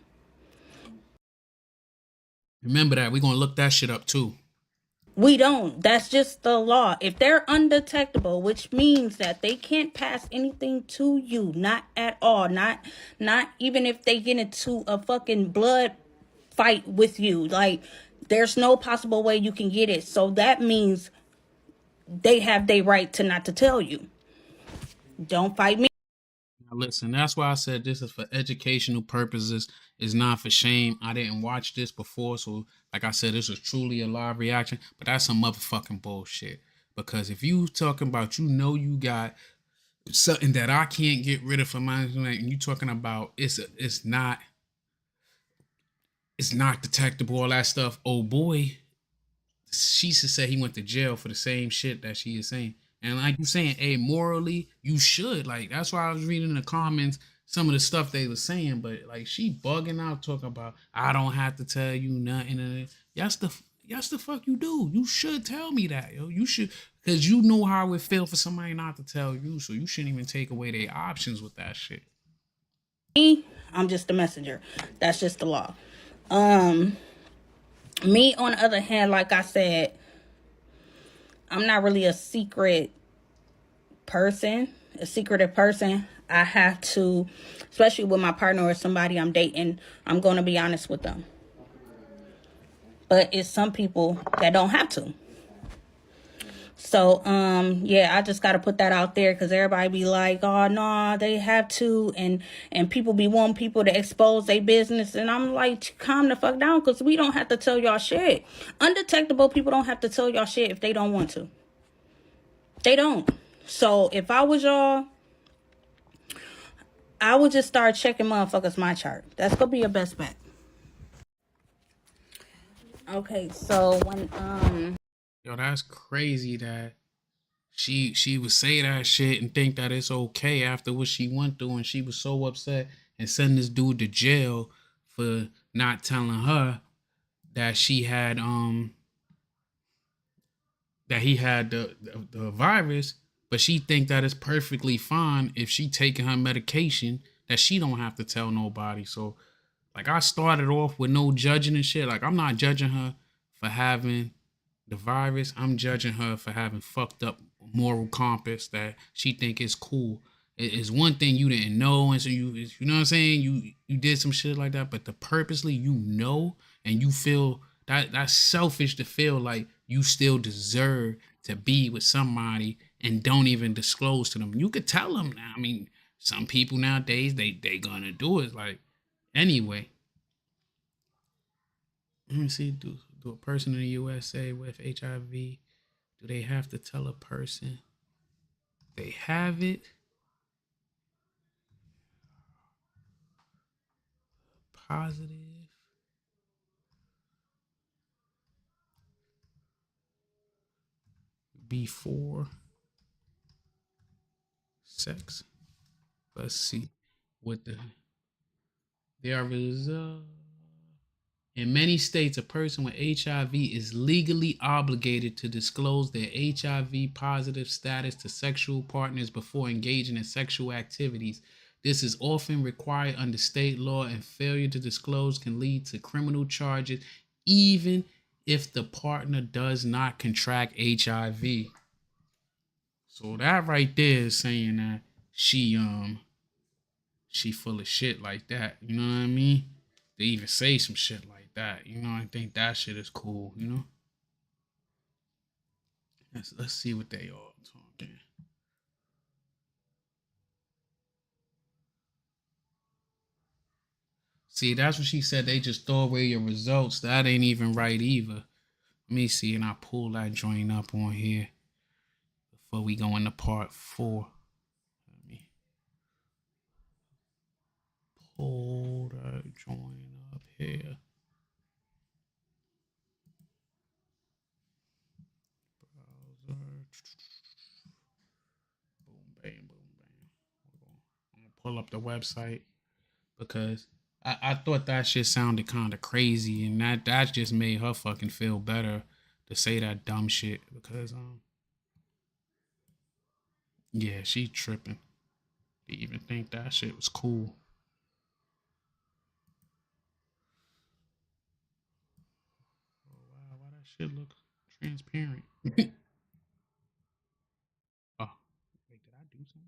Remember that. We're gonna look that shit up too. We don't. That's just the law. If they're undetectable, which means that they can't pass anything to you, not at all. Not even if they get into a fucking blood fight with you. Like there's no possible way you can get it. So that means they have their right to not to tell you. Don't fight me. Now listen, that's why I said this is for educational purposes. It's not for shame. I didn't watch this before, so like I said, this was truly a live reaction. But that's some motherfucking bullshit. Because if you talking about, you got something that I can't get rid of from my internet, and you talking about it's not detectable, all that stuff. Oh boy, she should say he went to jail for the same shit that she is saying. And like you saying, hey, morally, you should. Like that's why I was reading in the comments some of the stuff they were saying, but like she bugging out talking about I don't have to tell you nothing. And yes the fuck you do. You should tell me that, yo. You should, because you know how it would feel for somebody not to tell you. So you shouldn't even take away their options with that shit. I'm just a messenger. That's just the law. Um, Me on the other hand, like I said, I'm not really a secretive person. I have to, especially with my partner or somebody I'm dating, I'm going to be honest with them. But it's some people that don't have to. So, yeah, I just got to put that out there because everybody be like, oh, no, they have to. And people be wanting people to expose their business. And I'm like, calm the fuck down because we don't have to tell y'all shit. Undetectable people don't have to tell y'all shit if they don't want to. They don't. So if I was y'all, I would just start checking motherfuckers my chart. That's going to be your best bet. Okay, so when Yo, that's crazy that she would say that shit and think that it's okay after what she went through, and she was so upset and send this dude to jail for not telling her that she had that he had the virus, but she think that it's perfectly fine if she taking her medication that she don't have to tell nobody. So like I started off with no judging and shit. Like I'm not judging her for having the virus. I'm judging her for having fucked up moral compass that she think is cool. It's one thing you didn't know, and so you know what I'm saying. You did some shit like that, but the purposely and you feel that's selfish to feel like you still deserve to be with somebody and don't even disclose to them. You could tell them now. I mean, some people nowadays they gonna do it. Like anyway, let me see. Do a person in the USA with HIV, do they have to tell a person they have it? Positive before sex. Let's see what there is. In many states, a person with HIV is legally obligated to disclose their HIV positive status to sexual partners before engaging in sexual activities. This is often required under state law, and failure to disclose can lead to criminal charges, even if the partner does not contract HIV. So that right there is saying that she full of shit like that. You know what I mean? They even say some shit like that. You know, I think that shit is cool. You know, let's see what they all talking. See, that's what she said. They just throw away your results. That ain't even right either. Let me see, and I pull that joint up on here before we go into part 4. Let me pull that joint up here. Browser. Boom, bam, boom, bam. I'm gonna pull up the website because I thought that shit sounded kind of crazy, and that just made her fucking feel better to say that dumb shit because yeah, she tripping to even think that shit was cool. Oh, wow, why that shit look transparent? Oh, wait, did I do something?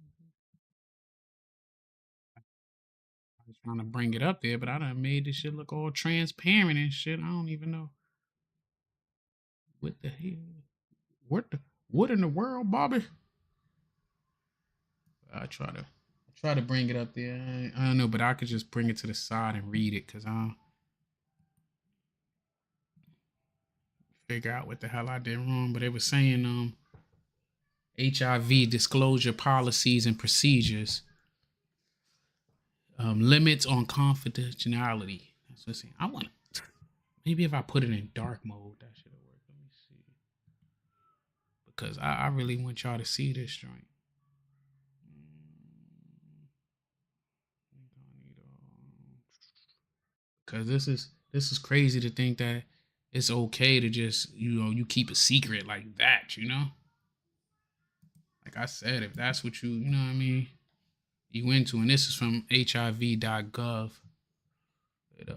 I was trying to bring it up there, but I done made this shit look all transparent and shit. I don't even know what the hell. What the? What in the world, Bobby? I try to bring it up there. I don't know, but I could just bring it to the side and read it because I don't figure out what the hell I did wrong. But it was saying HIV disclosure policies and procedures, limits on confidentiality. That's what it's saying. I want maybe if I put it in dark mode, that should have worked. Let me see because I really want y'all to see this joint. Because this is crazy to think that it's okay to just you keep a secret like that. Like I said, if that's what you know what I mean, you into, and this is from HIV.gov. It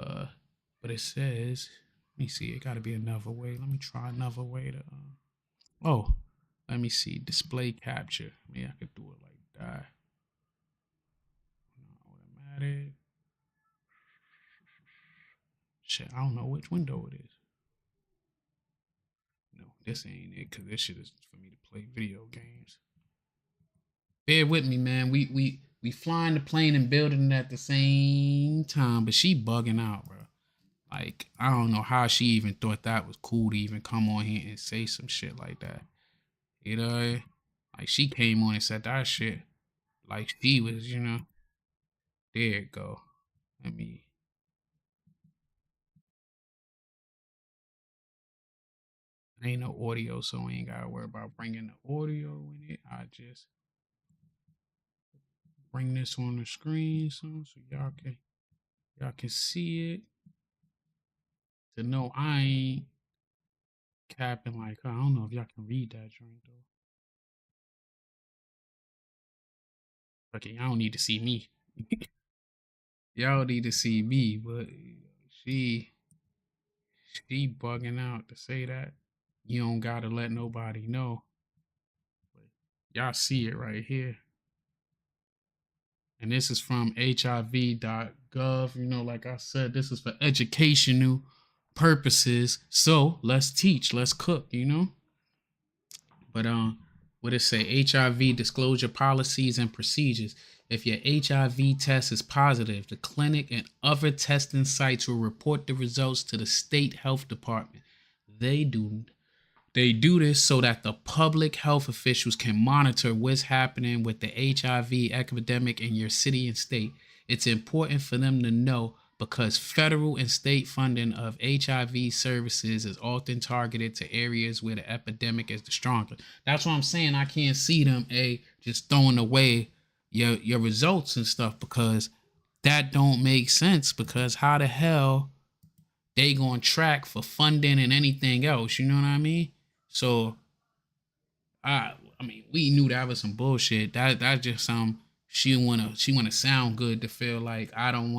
but it says, let me see, it got to be another way. Let me try another way to. Oh, let me see, display capture. Maybe I could do it like that. Automatic. Shit, I don't know which window it is. No, this ain't it because this shit is for me to play video games. Bear with me, man. We flying the plane and building it at the same time, but she bugging out, bro. Like I don't know how she even thought that was cool to even come on here and say some shit like that. You know, like she came on and said that shit like she was, there it go. Let me. Ain't no audio, so we ain't gotta worry about bringing the audio in it. I just bring this on the screen so y'all can see it. To know I ain't capping like her. I don't know if y'all can read that joint though. Okay, y'all don't need to see me. Y'all need to see me, but she she bugging out to say that. You don't gotta let nobody know. But y'all see it right here. And this is from HIV.gov. Like I said, this is for educational purposes. So let's teach, let's cook. But what it say? HIV disclosure policies and procedures. If your HIV test is positive, the clinic and other testing sites will report the results to the state health department. They do they do this so that the public health officials can monitor what's happening with the HIV epidemic in your city and state. It's important for them to know because federal and state funding of HIV services is often targeted to areas where the epidemic is the strongest. That's what I'm saying. I can't see them just throwing away your results and stuff because that don't make sense because how the hell they gonna track for funding and anything else, you know what I mean? So I mean, we knew that was some bullshit. That's just some she wanna sound good to feel like I don't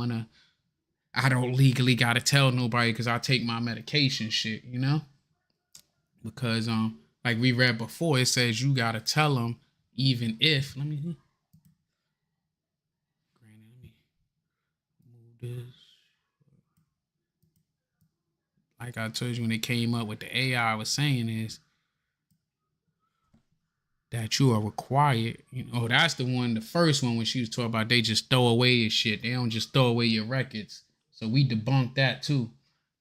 legally gotta tell nobody because I take my medication shit. Because like we read before, it says you gotta tell them even if let me move this. Like I told you when they came up with the AI was saying is that you are required. That's the one, the first one when she was talking about they just throw away your shit. They don't just throw away your records. So we debunked that too.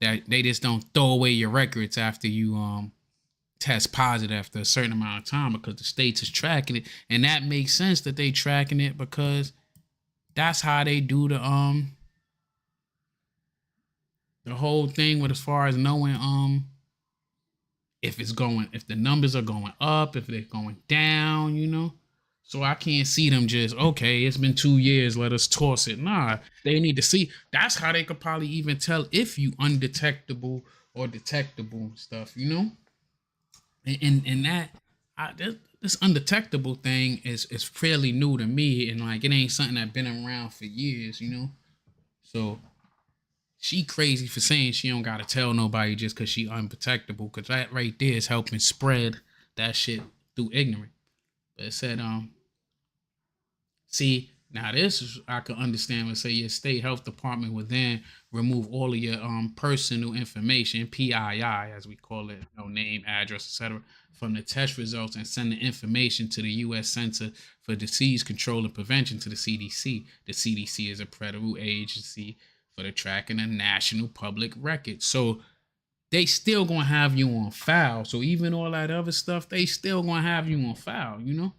That they just don't throw away your records after you test positive after a certain amount of time because the states is tracking it. And that makes sense that they tracking it because that's how they do the whole thing with as far as knowing if the numbers are going up, if they're going down. So I can't see them just, okay, it's been 2 years, let us toss it. Nah, they need to see. That's how they could probably even tell if you undetectable or detectable stuff. And that this undetectable thing is fairly new to me, and like it ain't something that been around for years. So she crazy for saying she don't gotta tell nobody just cause she unprotectable. Cause that right there is helping spread that shit through ignorance. But it said, see, Now this is, I can understand when say your state health department would then remove all of your personal information, PII as we call it, no name, address, etc., from the test results and send the information to the U.S. Center for Disease Control and Prevention, to the CDC. The CDC is a federal agency for the tracking of national public records. So they still gonna have you on file. So even all that other stuff, they still gonna have you on file, you know?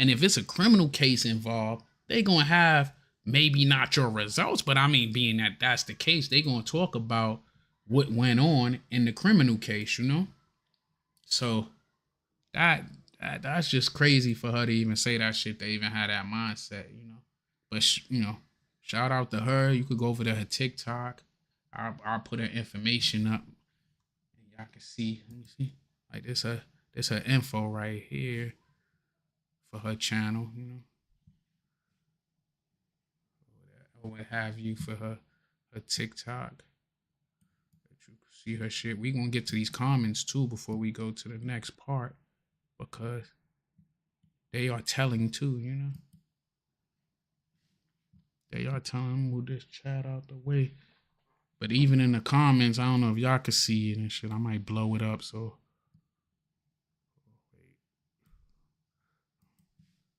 And if it's a criminal case involved, they gonna have maybe not your results, but I mean, being that that's the case, they gonna talk about what went on in the criminal case, you know? So that, that's just crazy for her to even say that shit. They even had that mindset, you know? But you know, shout out to her. You could go over to her TikTok. I'll put her information up. Y'all can see. Let me see. Like this her info right here for her channel. You know, or what have you for her TikTok. That you can see her shit. We gonna get to these comments too before we go to the next part, because they are telling too. You know, they are telling. Move this chat out the way. But even in the comments, I don't know if y'all can see it and shit. I might blow it up. So wait,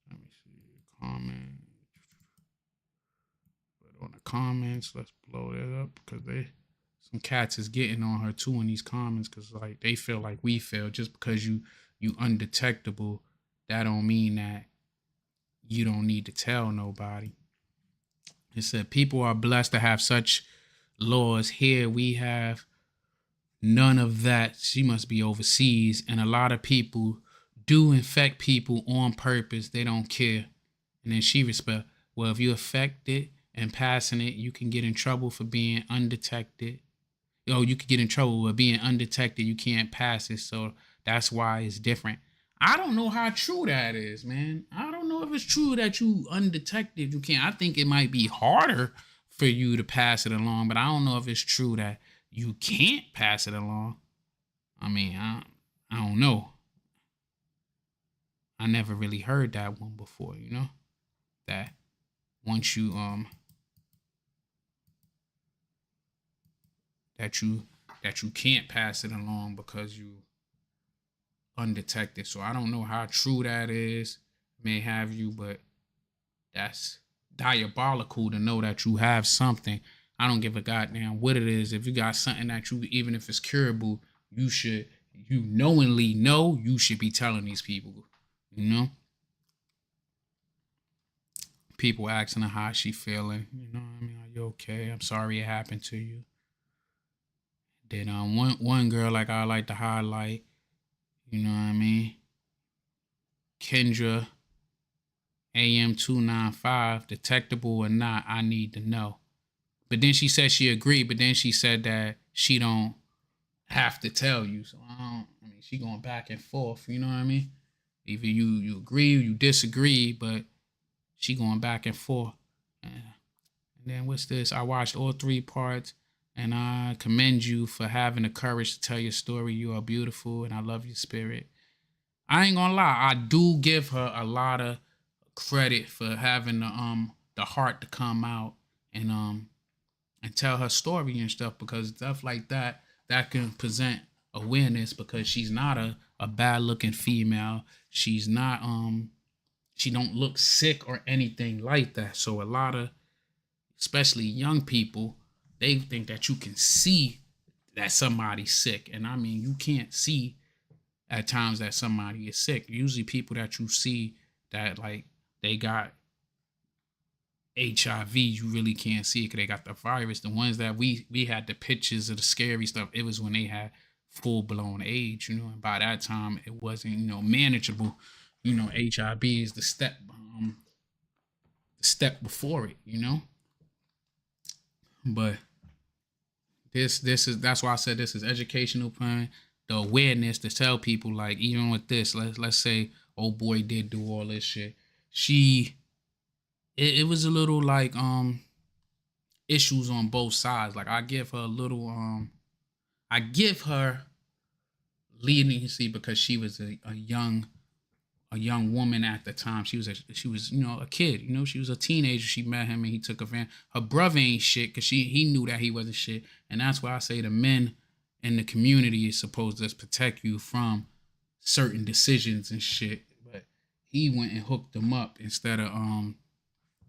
let me see the comment. But on the comments, let's blow that up, because they, some cats is getting on her too in these comments, because like they feel like we feel. Just because you undetectable, that don't mean that you don't need to tell nobody. It said people are blessed to have such laws. Here we have none of that. She must be overseas, and a lot of people do infect people on purpose. They don't care. And then she respect, well, if you affect it and passing it, you can get in trouble for being undetected. Oh, you could get in trouble with being undetected. You can't pass it. So that's why it's different. I don't know how true that is, man. I don't know if it's true that you undetected. You can't. I think it might be harder for you to pass it along, but I don't know if it's true that you can't pass it along. I mean, I don't know. I never really heard that one before, you know? That once you that you can't pass it along because you undetected. So I don't know how true that is. May have you, but that's diabolical to know that you have something. I don't give a goddamn what it is. If you got something that you, even if it's curable, you should, you knowingly know, you should be telling these people, you know? People asking her how she feeling, you know what I mean? Are you okay? I'm sorry it happened to you. Then one girl like I like to highlight, you know what I mean? Kendra AM295, detectable or not, I need to know. But then she said she agreed, but then she said that she don't have to tell you. So I mean, she going back and forth, you know what I mean? Either you agree or you disagree, but she going back and forth. And then what's this? I watched all 3 parts, and I commend you for having the courage to tell your story. You are beautiful, and I love your spirit. I ain't gonna lie, I do give her a lot of credit for having the heart to come out and tell her story and stuff, because stuff like that can present awareness, because she's not a bad looking female. She's not she don't look sick or anything like that. So a lot of, especially young people, they think that you can see that somebody's sick. And I mean, you can't see at times that somebody is sick. Usually people that you see that like they got HIV, you really can't see it because they got the virus. The ones that we had the pictures of the scary stuff, it was when they had full blown AIDS, you know, and by that time it wasn't, you know, manageable. You know, HIV is the step before it, you know. But this is, that's why I said this is educational plan. The awareness to tell people, like, even with this, let's say old boy did do all this shit. It was a little like issues on both sides. Like I give her a little I give her leniency because she was a young a young woman at the time. She was a kid. She was a teenager. She met him and he took advantage. Her brother ain't shit because he knew that he wasn't shit. And that's why I say the men in the community is supposed to protect you from certain decisions and shit. But he went and hooked them up instead of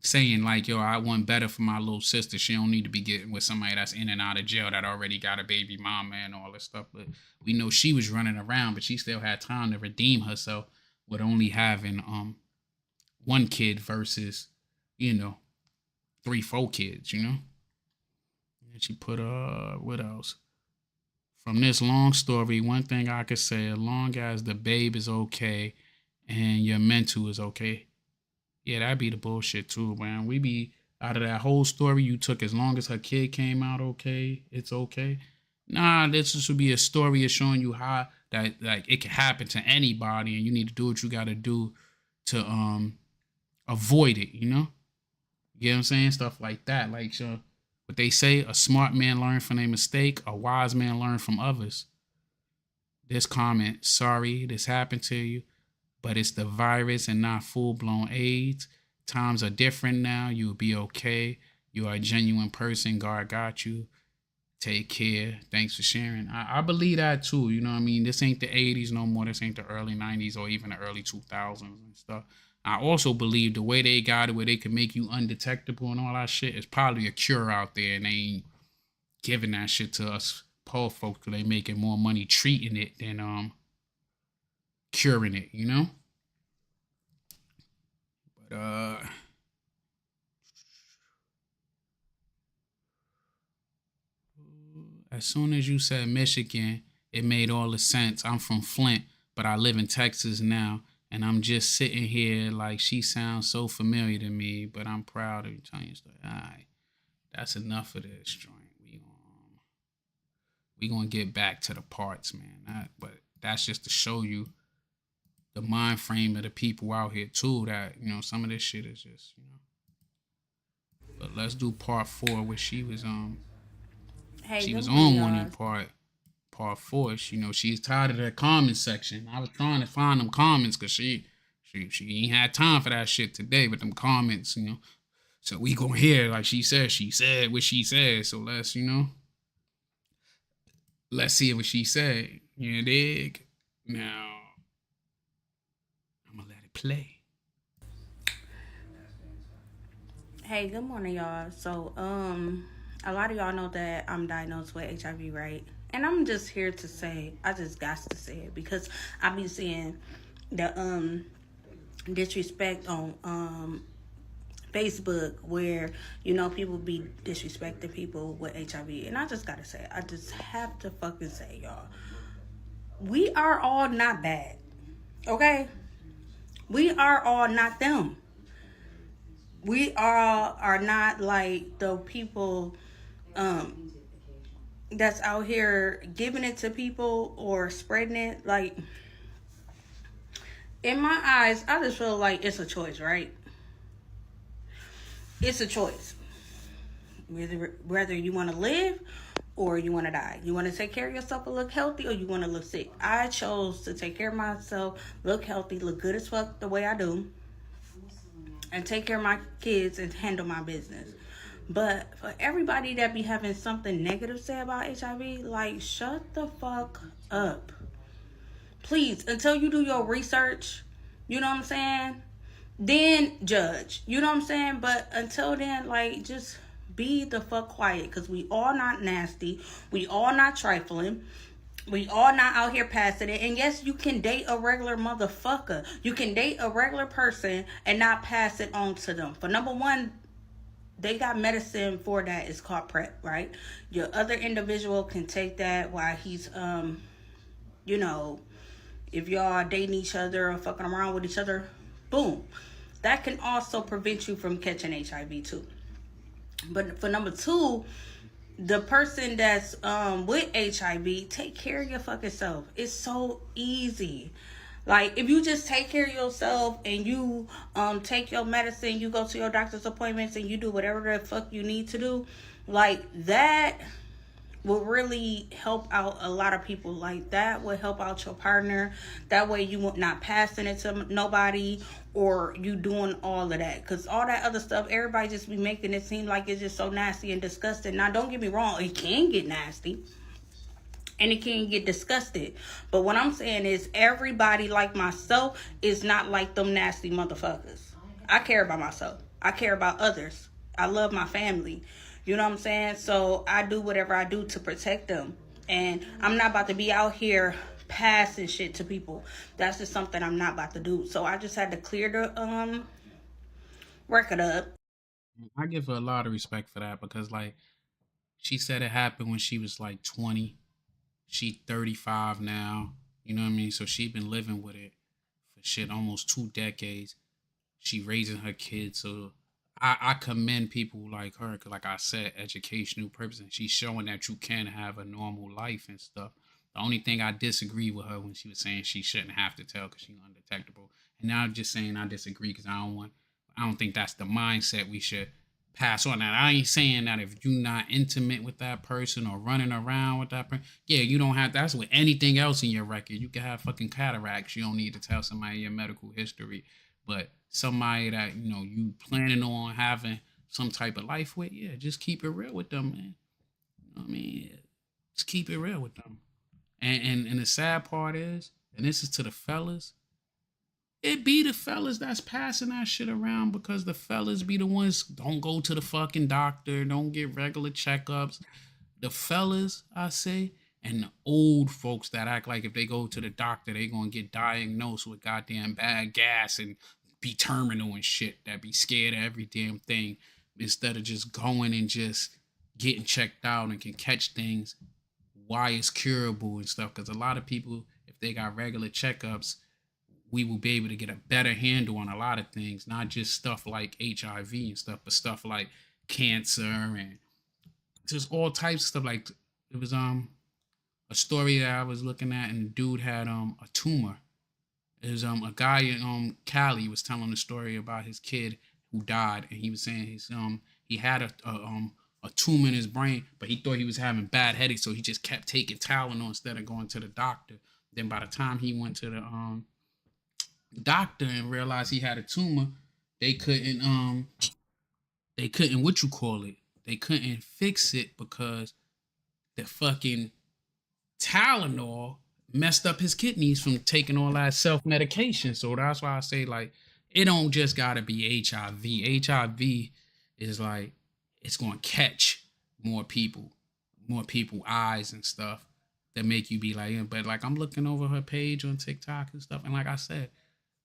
saying like, yo, I want better for my little sister. She don't need to be getting with somebody that's in and out of jail that already got a baby mama and all this stuff. But we know she was running around, but she still had time to redeem herself with only having one kid versus, 3-4 kids, And she put what else? From this long story, one thing I could say, as long as the babe is okay and your mental is okay, yeah, that'd be the bullshit too, man. We be out of that whole story you took, as long as her kid came out okay, it's okay. Nah, this should be a story of showing you how that like it can happen to anybody, and you need to do what you got to do to avoid it. You know what I'm saying? Stuff like that. Like what they say: a smart man learns from a mistake, a wise man learns from others. This comment: sorry, this happened to you, but it's the virus and not full-blown AIDS. Times are different now. You'll be okay. You are a genuine person. God got you. Take care. Thanks for sharing. I believe that too. You know what I mean? This ain't the 80s no more. This ain't the early 90s or even the early 2000s and stuff. I also believe the way they got it, where they can make you undetectable and all that shit, is probably a cure out there, and they ain't giving that shit to us poor folks because they making more money treating it than curing it, But as soon as you said Michigan, it made all the sense. I'm from Flint, but I live in Texas now, and I'm just sitting here like she sounds so familiar to me. But I'm proud of you telling you stuff. All right, that's enough of this joint. We gonna get back to the parts, man. But that's just to show you the mind frame of the people out here too. That some of this shit is just. But let's do part 4, where she was Hey, she good was morning, on one in y'all. part 4. She's tired of that comment section. I was trying to find them comments because she ain't had time for that shit today. But them comments, So we gonna hear like she said what she said. So let's see what she said. You dig? Now I'm gonna let it play. Hey, good morning, y'all. So, a lot of y'all know that I'm diagnosed with HIV, right? And I'm just here to say, I just got to say it because I be seeing the disrespect on Facebook, where people be disrespecting people with HIV, and I just gotta say, I just have to fucking say, y'all, we are all not bad, okay? We are all not them. We are not like the people that's out here giving it to people or spreading it. Like, in my eyes, I just feel like it's a choice, right? It's a choice. Whether you want to live or you want to die. You want to take care of yourself and look healthy, or you want to look sick. I chose to take care of myself, look healthy, look good as fuck the way I do, and take care of my kids and handle my business. But for everybody that be having something negative to say about HIV, like, shut the fuck up. Please, until you do your research, you know what I'm saying? Then judge, you know what I'm saying? But until then, like, just be the fuck quiet, because we all not nasty. We all not trifling. We all not out here passing it. And yes, you can date a regular motherfucker. You can date a regular person and not pass it on to them. For number one, they got medicine for that. It's called PrEP, right? Your other individual can take that while he's, if y'all dating each other or fucking around with each other, boom. That can also prevent you from catching HIV too. But for number two, the person that's with HIV, take care of your fucking self. It's so easy. Like, if you just take care of yourself and you take your medicine, you go to your doctor's appointments, and you do whatever the fuck you need to do, like, that will really help out a lot of people. Like that will help out your partner. That way you will not passing it to nobody or you doing all of that. Because all that other stuff, everybody just be making it seem like it's just so nasty and disgusting. Now, don't get me wrong, it can get nasty and it can get disgusted. But what I'm saying is everybody like myself is not like them nasty motherfuckers. I care about myself. I care about others. I love my family. You know what I'm saying? So I do whatever I do to protect them. And I'm not about to be out here passing shit to people. That's just something I'm not about to do. So I just had to clear the record up. I give her a lot of respect for that because, like, she said it happened when she was like 20. She 35 now. You know what I mean? So she been living with it for shit almost 2 decades. She raising her kids. So I commend people like her because, like I said, educational purpose, and she's showing that you can have a normal life and stuff. The only thing I disagree with her when she was saying she shouldn't have to tell because she's undetectable, and now I'm just saying I disagree because I don't think that's the mindset we should pass on. That I ain't saying that if you're not intimate with that person or running around with that person, yeah, you don't have. That's with anything else in your record. You can have fucking cataracts. You don't need to tell somebody your medical history, but somebody that you planning on having some type of life with, yeah, just keep it real with them, man. You know what I mean? Yeah, just keep it real with them. And the sad part is, and this is to the fellas, it be the fellas that's passing that shit around because the fellas be the ones don't go to the fucking doctor, don't get regular checkups. The fellas, I say, and the old folks that act like if they go to the doctor, they gonna get diagnosed with goddamn bad gas and be terminal and shit. That be scared of every damn thing instead of just going and just getting checked out and can catch things why it's curable and stuff. Because a lot of people, if they got regular checkups, we will be able to get a better handle on a lot of things, not just stuff like HIV and stuff, but stuff like cancer and just all types of stuff. Like it was a story that I was looking at, and the dude had a tumor. It was a guy in Cali was telling a story about his kid who died, and he was saying he had a tumor in his brain, but he thought he was having bad headaches, so he just kept taking Tylenol instead of going to the doctor. Then by the time he went to the doctor and realized he had a tumor, they couldn't they couldn't what you call it, they couldn't fix it because the fucking Tylenol messed up his kidneys from taking all that self medication. So that's why I say, like, it don't just gotta be HIV. HIV is like it's gonna catch more people, more people eyes and stuff that make you be like, yeah. But like I'm looking over her page on TikTok and stuff, and like I said,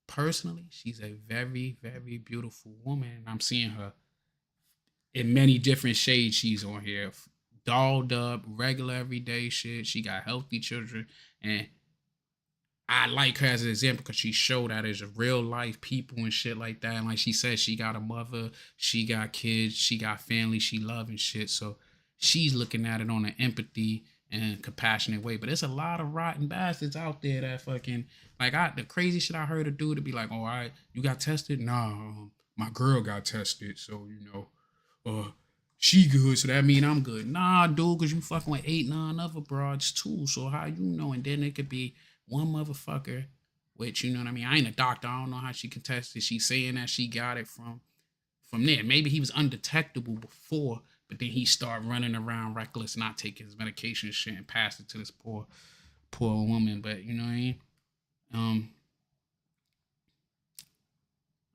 personally, she's a very, very beautiful woman. And I'm seeing her in many different shades. She's on here, dolled up, regular everyday shit. She got healthy children, and I like her as an example because she showed that there's real life people and shit like that. And like she said, she got a mother, she got kids, she got family, she love and shit. So she's looking at it on an empathy and compassionate way. But there's a lot of rotten bastards out there that fucking like the crazy shit I heard a dude to be like, oh, all right, you got tested? Nah, my girl got tested, so she good, so that mean I'm good. Nah, dude, cause you fucking with 8, 9 other broads too. So how you know? And then it could be one motherfucker, which you know what I mean. I ain't a doctor. I don't know how she can test it. She's saying that she got it from there. Maybe he was undetectable before, but then he started running around reckless, not taking his medication and shit, and passed it to this poor woman. But you know what I mean. Um,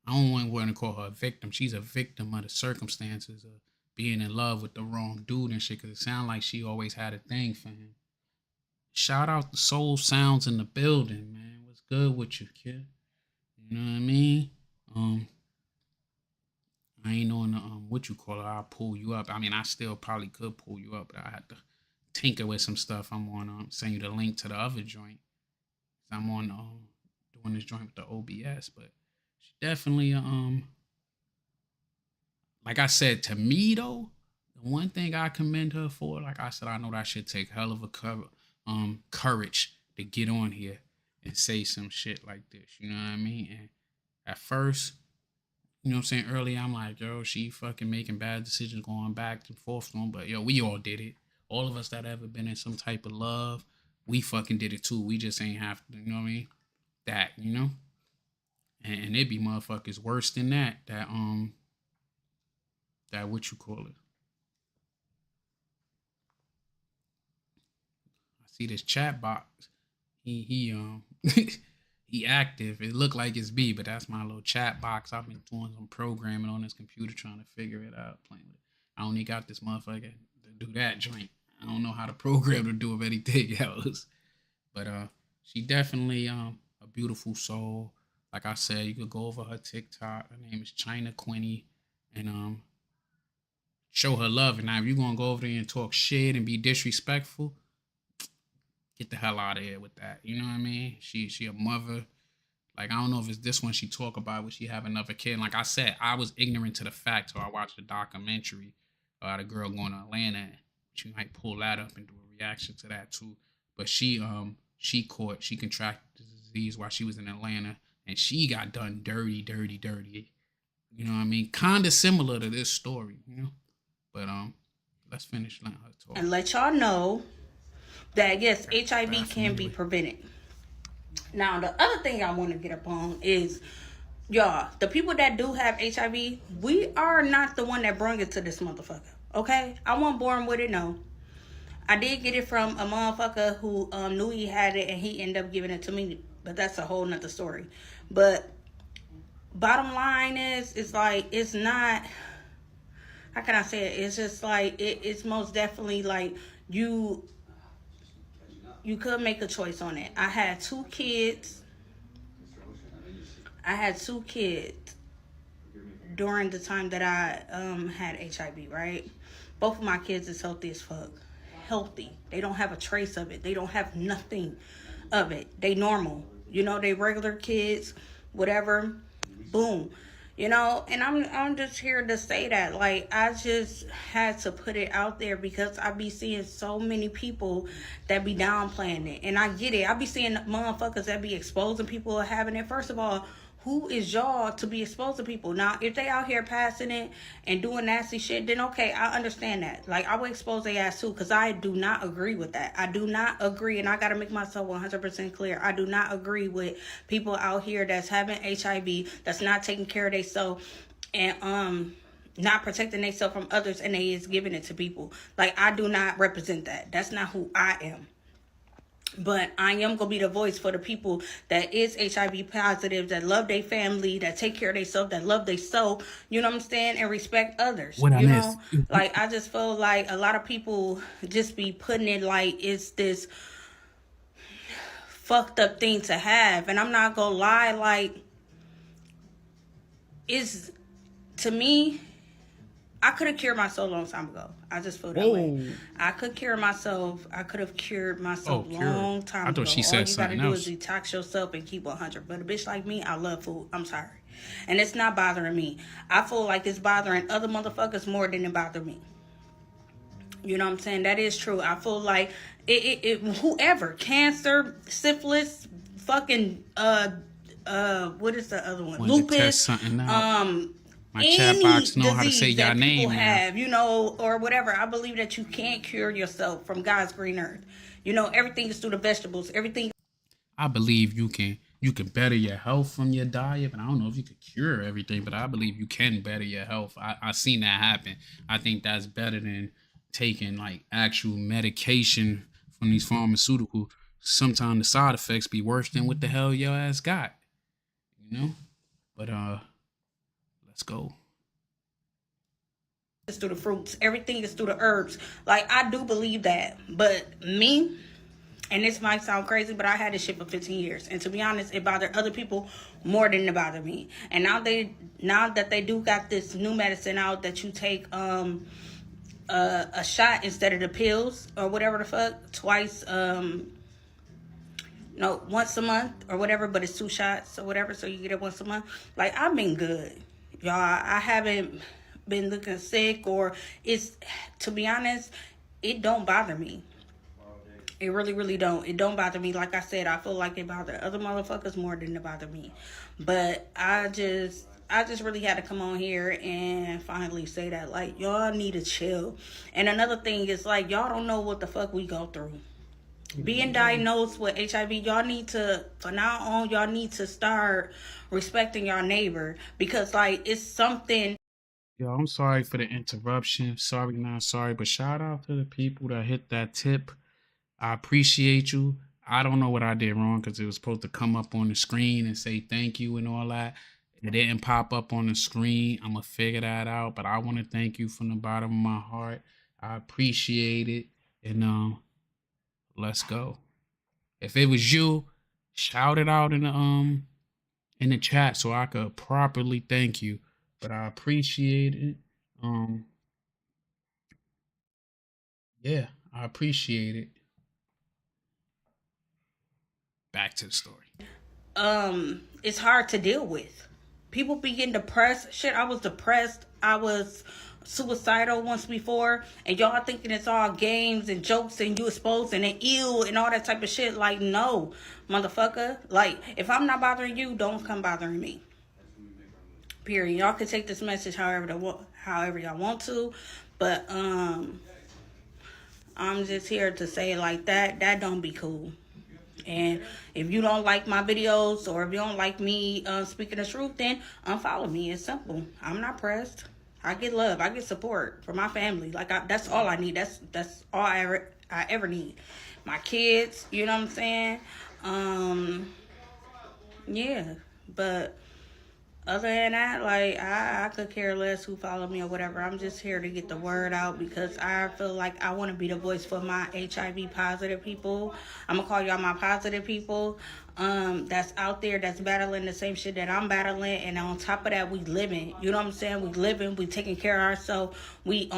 I don't want to call her a victim. She's a victim of the circumstances of being in love with the wrong dude and shit. Cause it sounds like she always had a thing for him. Shout out the Soul Sounds in the building, man. What's good with you, kid? You know what I mean? Um, I ain't on the what you call it. I'll pull you up. I mean, I still probably could pull you up, but I had to tinker with some stuff. I'm on send you the link to the other joint. I'm on doing this joint with the OBS, but she definitely like I said, to me though, the one thing I commend her for, like I said, I know that should take hell of a courage to get on here and say some shit like this. You know what I mean? And at first, you know what I'm saying, earlier I'm like, yo, she fucking making bad decisions going back and forth to him. But yo, we all did it. all of us that ever been in some type of love, we fucking did it too. We just ain't have to, you know what I mean? That, you know? And it be motherfuckers worse than that. That what you call it? I see this chat box. He he active. It looked like it's B, but that's my little chat box. I've been doing some programming on this computer trying to figure it out, playing with it. I only got this motherfucker to do that joint. I don't know how to program to do of anything else. But she definitely a beautiful soul. Like I said, you could go over her TikTok. Her name is China Quinny, and show her love. And now if you're gonna go over there and talk shit and be disrespectful, get the hell out of here with that. You know what I mean? She a mother. Like, I don't know if it's this one she talk about where she have another kid. Like I said, I was ignorant to the fact, so I watched a documentary about a girl going to Atlanta. She might pull that up and do a reaction to that too. But she contracted the disease while she was in Atlanta, and she got done dirty. You know what I mean? Kinda similar to this story, you know? But let's finish letting her talk. And let y'all know that yes, HIV can be prevented. Now, the other thing I want to get up on is, y'all, the people that do have HIV, we are not the one that brought it to this motherfucker. Okay? I wasn't born with it, no. I did get it from a motherfucker who knew he had it and he ended up giving it to me. But that's a whole nother story. But bottom line is, it's like, it's not, how can I say it? It's just like, it's most definitely like you could make a choice on it. I had two kids during the time that I had HIV, right? Both of my kids is healthy as fuck. Healthy. They don't have a trace of it. They don't have nothing of it. They normal. You know, they regular kids, whatever. Boom. You know, and I'm just here to say that, like, I just had to put it out there because I be seeing so many people that be downplaying it. And I get it. I be seeing motherfuckers that be exposing people having it. First of all, who is y'all to be exposing people? Now, if they out here passing it and doing nasty shit, then okay, I understand that. Like, I would expose their ass too, because I do not agree with that. I do not agree, and I got to make myself 100% clear. I do not agree with people out here that's having HIV, that's not taking care of themselves, and not protecting themselves from others, and they is giving it to people. Like, I do not represent that. That's not who I am. But I am going to be the voice for the people that is HIV positive, that love their family, that take care of themselves, that love themselves, you know what I'm saying, and respect others. What you know, like, I just feel like a lot of people just be putting it like it's this fucked up thing to have. And I'm not going to lie, like, it's, to me, I could have cured myself a long time ago. I just feel that way. I could cure myself. I could have cured myself a long time ago. I thought she said something else. All you gotta do is detox yourself and keep 100. But a bitch like me, I love food. I'm sorry. And it's not bothering me. I feel like it's bothering other motherfuckers more than it bothers me. You know what I'm saying? That is true. I feel like whoever, cancer, syphilis, fucking, what is the other one? Lupus, my chat box know how to say your name now. Have, you know, or whatever. I believe that you can't cure yourself from God's green earth. You know, everything is through the vegetables. Everything. I believe you can better your health from your diet, but I don't know if you could cure everything, but I believe you can better your health. I seen that happen. I think that's better than taking like actual medication from these pharmaceuticals. Sometimes the side effects be worse than what the hell your ass got. You know? But let's go. It's through the fruits. Everything is through the herbs. Like, I do believe that. But me, and this might sound crazy, but I had this shit for 15 years. And to be honest, it bothered other people more than it bothered me. And now that they do got this new medicine out that you take a shot instead of the pills or whatever the fuck, twice, once a month or whatever, but it's 2 shots or whatever, so you get it once a month. Like, I've been good. Y'all, I haven't been looking sick, or to be honest, it don't bother me. It really, really don't. It don't bother me. Like I said, I feel like it bothers other motherfuckers more than it bothers me. But I I just really had to come on here and finally say that, like, y'all need to chill. And another thing is, like, y'all don't know what the fuck we go through. Being diagnosed with HIV, y'all need to, from now on, y'all need to start respecting your neighbor, because, like, it's something. Yo, I'm sorry for the interruption. Sorry, not sorry, but shout out to the people that hit that tip. I appreciate you. I don't know what I did wrong because it was supposed to come up on the screen and say thank you and all that. It didn't pop up on the screen. I'm gonna figure that out. But I want to thank you from the bottom of my heart. I appreciate it. And let's go. If it was you, shout it out in the chat so I could properly thank you. But I appreciate it. Um, yeah, I appreciate it. Back to the story. It's hard to deal with. People be getting depressed. Shit, I was depressed. I was suicidal once before, and y'all thinking it's all games and jokes and you exposed and ill and all that type of shit. Like, no, motherfucker. Like, if I'm not bothering you, don't come bothering me. Period. Y'all can take this message however y'all want to, but I'm just here to say, like, that don't be cool. And if you don't like my videos, or if you don't like me speaking the truth, then unfollow me. It's simple. I'm not pressed. I get love. I get support from my family. Like, that's all I need. That's all I ever need. My kids. You know what I'm saying? Yeah. But other than that, like, I could care less who follow me or whatever. I'm just here to get the word out, because I feel like I want to be the voice for my HIV positive people. I'm gonna call y'all my positive people. That's out there, that's battling the same shit that I'm battling, and on top of that, we living. You know what I'm saying? We living. We taking care of ourselves. We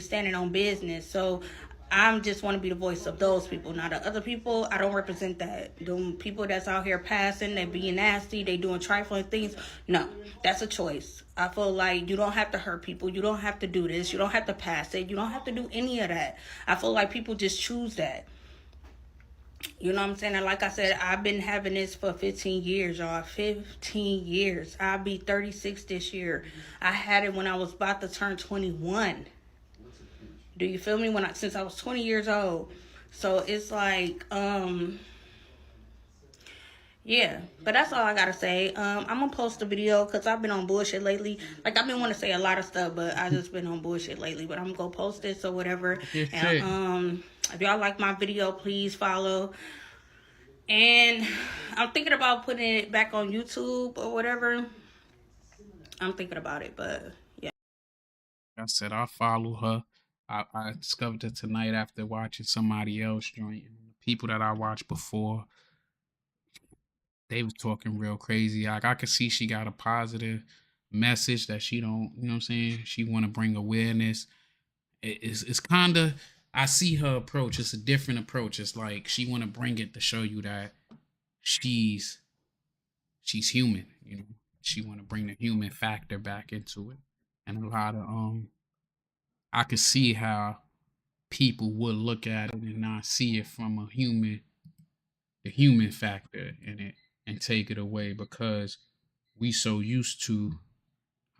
standing on business. So I'm just want to be the voice of those people. Now, the other people, I don't represent that. The people that's out here passing, they being nasty, they doing trifling things. No, that's a choice. I feel like you don't have to hurt people. You don't have to do this. You don't have to pass it. You don't have to do any of that. I feel like people just choose that. You know what I'm saying? And like I said, I've been having this for 15 years, y'all. 15 years. I'll be 36 this year. I had it when I was about to turn 21. Do you feel me? Since I was 20 years old. So it's like, yeah. But that's all I gotta say. I'm gonna post a video because I've been on bullshit lately. Like, I've been wanting to say a lot of stuff, but I just been on bullshit lately. But I'm gonna post this or whatever. And if y'all like my video, please follow. And I'm thinking about putting it back on YouTube or whatever. I'm thinking about it, but yeah. I said I follow her. I discovered it tonight after watching somebody else joint. And the people that I watched before, they was talking real crazy. Like, I could see she got a positive message that she don't, you know what I'm saying? She want to bring awareness. It's kind of, I see her approach. It's a different approach. It's like she want to bring it to show you that she's she's human. You know, she want to bring the human factor back into it, and a lot of I could see how people would look at it and not see it from the human factor in it, and take it away because we so used to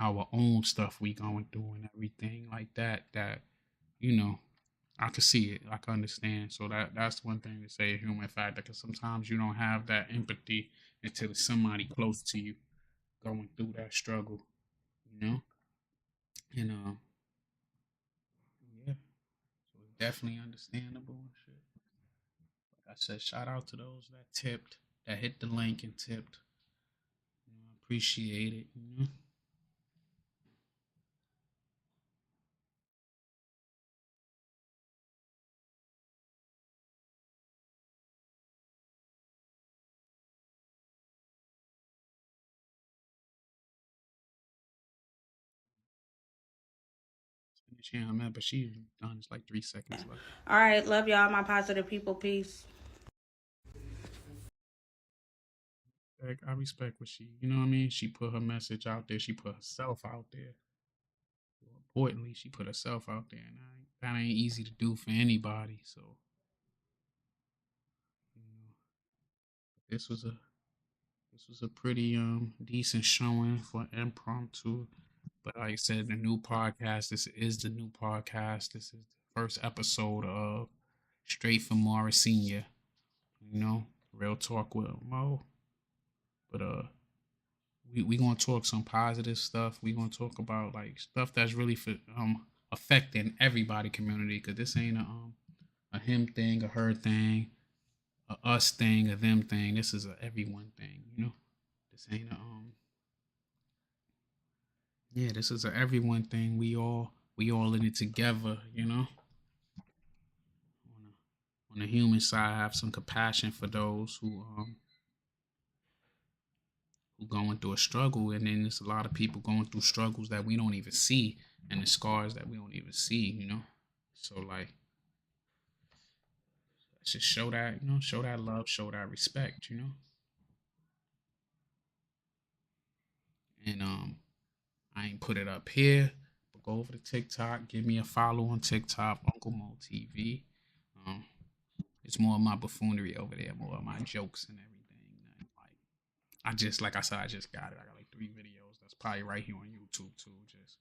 our own stuff we going through and everything like that, that, you know, I could see it. I can understand. So that's one thing to say, a human factor, because sometimes you don't have that empathy until it's somebody close to you going through that struggle, you know? And yeah, so it's definitely understandable and shit. Like I said, shout out to those that tipped, that hit the link and tipped. You know, appreciate it, you know? Finish here, man, but she's done. It's like 3 seconds left. All right, love y'all, my positive people. Peace. Like, I respect what she, you know what I mean? She put her message out there. She put herself out there. More importantly, she put herself out there, and that ain't easy to do for anybody. So, you know, this was a This was a pretty decent showing for impromptu. But like I said, the new podcast. This is the new podcast. This is the first episode of Straight from Morris Senior. You know, real talk with Mo. But we gonna talk some positive stuff. We gonna talk about like stuff that's really for affecting everybody community. Cause this ain't a him thing, a her thing, a us thing, a them thing. This is a everyone thing. You know, this ain't a yeah. This is a everyone thing. We all in it together. You know, on the human side, have some compassion for those who going through a struggle, and then there's a lot of people going through struggles that we don't even see, and the scars that we don't even see. You know, so like let's just show that show that love, show that respect. You know, and I ain't put it up here, but go over to TikTok, give me a follow on TikTok, Uncle Mo TV. Um, it's more of my buffoonery over there, more of my jokes and everything. And like like I said, I just got it. I got like 3 videos. That's probably right here on YouTube too. Just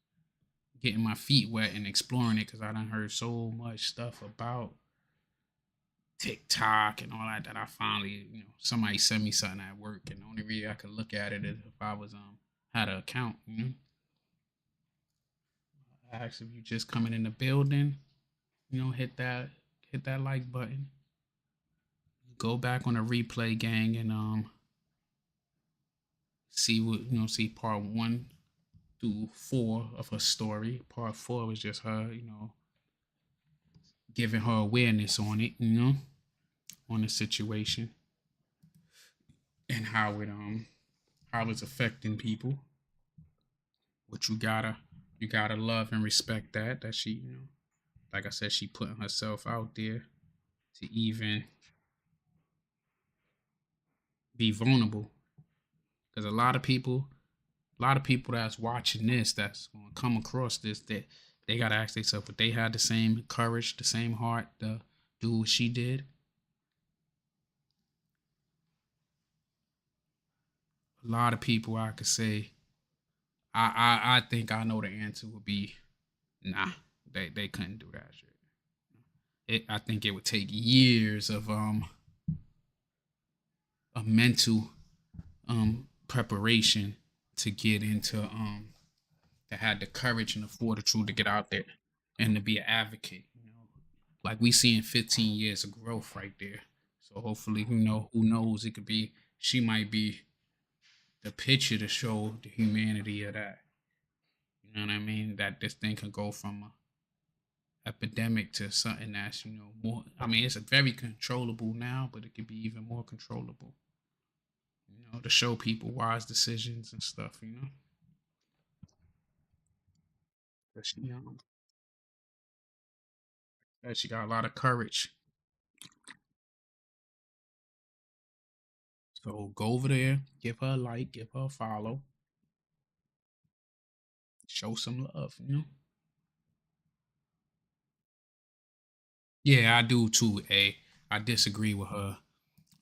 getting my feet wet and exploring it because I done heard so much stuff about TikTok and all that that I finally, somebody sent me something at work, and the only way I could look at it is if I was had an account. I ask if you just coming in the building, hit that like button. Go back on the replay, gang, and see what see part 1 through 4 of her story. Part 4 was just her, giving her awareness on it, on the situation and how it's affecting people. But you gotta love and respect that she, like I said, she putting herself out there to even be vulnerable. Because a lot of people that's watching this, that's gonna come across this, that they gotta ask themselves if they had the same courage, the same heart to do what she did. A lot of people I could say, I think I know the answer would be nah. They couldn't do that shit. I think it would take years of a mental preparation to get into to have the courage and the fortitude to get out there and to be an advocate. Like we see in 15 years of growth right there. So hopefully, who knows, it could be she might be the picture to show the humanity of that. You know what I mean? That this thing can go from a epidemic to something that's more. I mean, it's a very controllable now, but it could be even more controllable. To show people wise decisions and stuff. That she got a lot of courage. So go over there, give her a like, give her a follow, show some love. Yeah, I do too. I disagree with her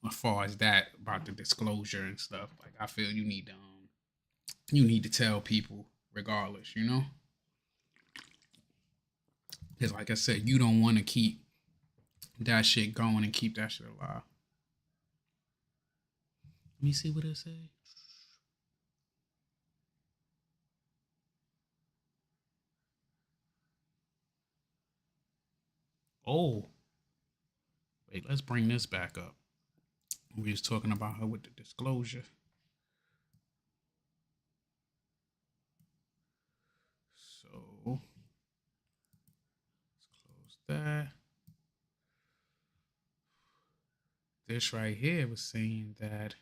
as far as that about the disclosure and stuff. Like I feel you need to tell people regardless. Because like I said, you don't want to keep that shit going and keep that shit alive. Let me see what it say. Oh, wait, let's bring this back up. We was talking about her with the disclosure. So let's close that. This right here was saying that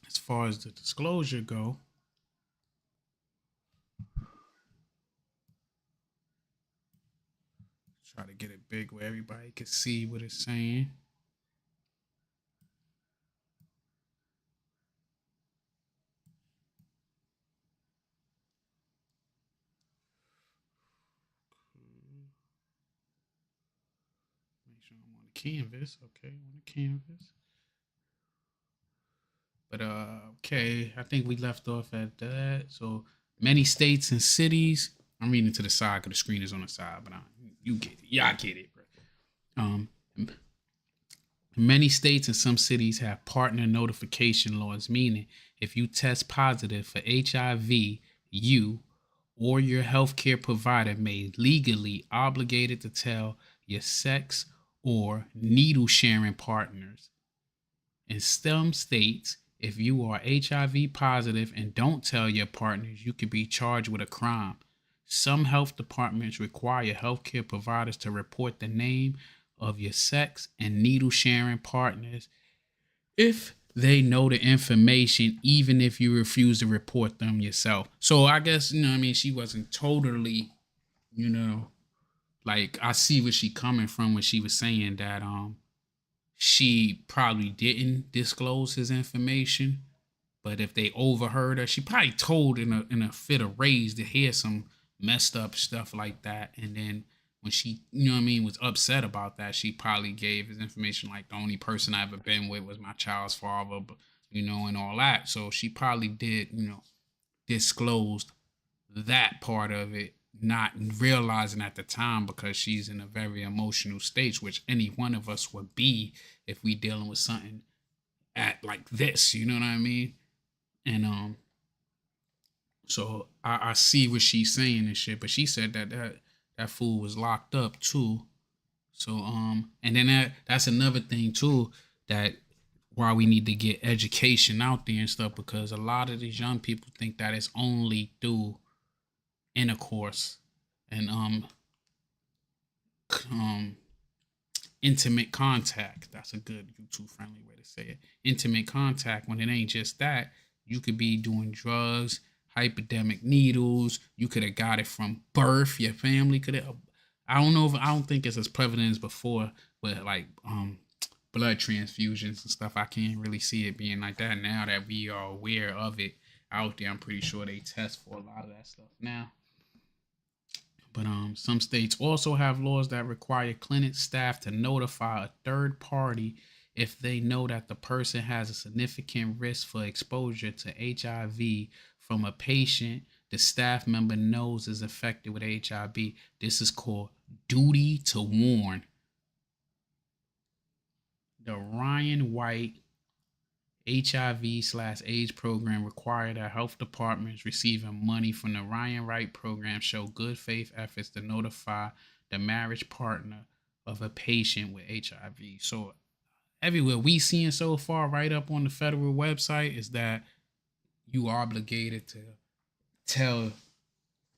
as far as the disclosure go, try to get it big where everybody can see what it's saying. Make sure I'm on the canvas. Okay, on the canvas. But okay, I think we left off at that. So many states and cities. I'm reading to the side because the screen is on the side, but you get it. Yeah, I get it, bro. Um, Many states and some cities have partner notification laws, meaning if you test positive for HIV, you or your healthcare provider may legally obligated to tell your sex or needle sharing partners. In some states, if you are HIV positive and don't tell your partners, you could be charged with a crime. Some health departments require healthcare providers to report the name of your sex and needle sharing partners if they know the information, even if you refuse to report them yourself. So I guess, I mean, she wasn't totally, you know, like I see where she coming from when she was saying that she probably didn't disclose his information, but if they overheard her, she probably told in a fit of rage to hear some messed up stuff like that. And then when she, was upset about that, she probably gave his information like the only person I ever been with was my child's father, but and all that. So she probably did, disclosed that part of it, not realizing at the time because she's in a very emotional stage, which any one of us would be if we dealing with something at like this, you know what I mean? And so I see what she's saying and shit, but she said that fool was locked up too. So and then that's another thing too, that why we need to get education out there and stuff, because a lot of these young people think that it's only through intercourse and um intimate contact. That's a good YouTube friendly way to say it. Intimate contact, when it ain't just that. You could be doing drugs, hypodermic needles. You could have got it from birth. Your family could have. I don't think it's as prevalent as before with like blood transfusions and stuff. I can't really see it being like that now that we are aware of it out there. I'm pretty sure they test for a lot of that stuff now. But some states also have laws that require clinic staff to notify a third party if they know that the person has a significant risk for exposure to HIV from a patient the staff member knows is affected with HIV. This is called duty to warn. The Ryan White HIV/AIDS program required that health departments receiving money from the Ryan Wright program show good faith efforts to notify the marriage partner of a patient with HIV. So everywhere we seeing so far, right up on the federal website, is that you are obligated to tell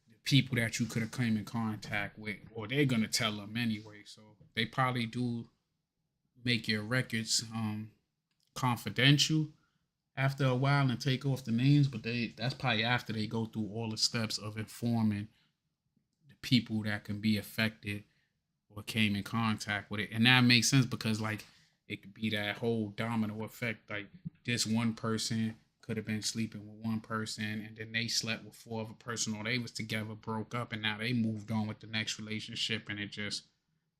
the people that you could have come in contact with, or they're gonna tell them anyway. So they probably do make your records confidential after a while and take off the names, but that's probably after they go through all the steps of informing the people that can be affected or came in contact with it. And that makes sense because like it could be that whole domino effect. Like this one person could have been sleeping with one person and then they slept with four other person, or they was together, broke up, and now they moved on with the next relationship, and it just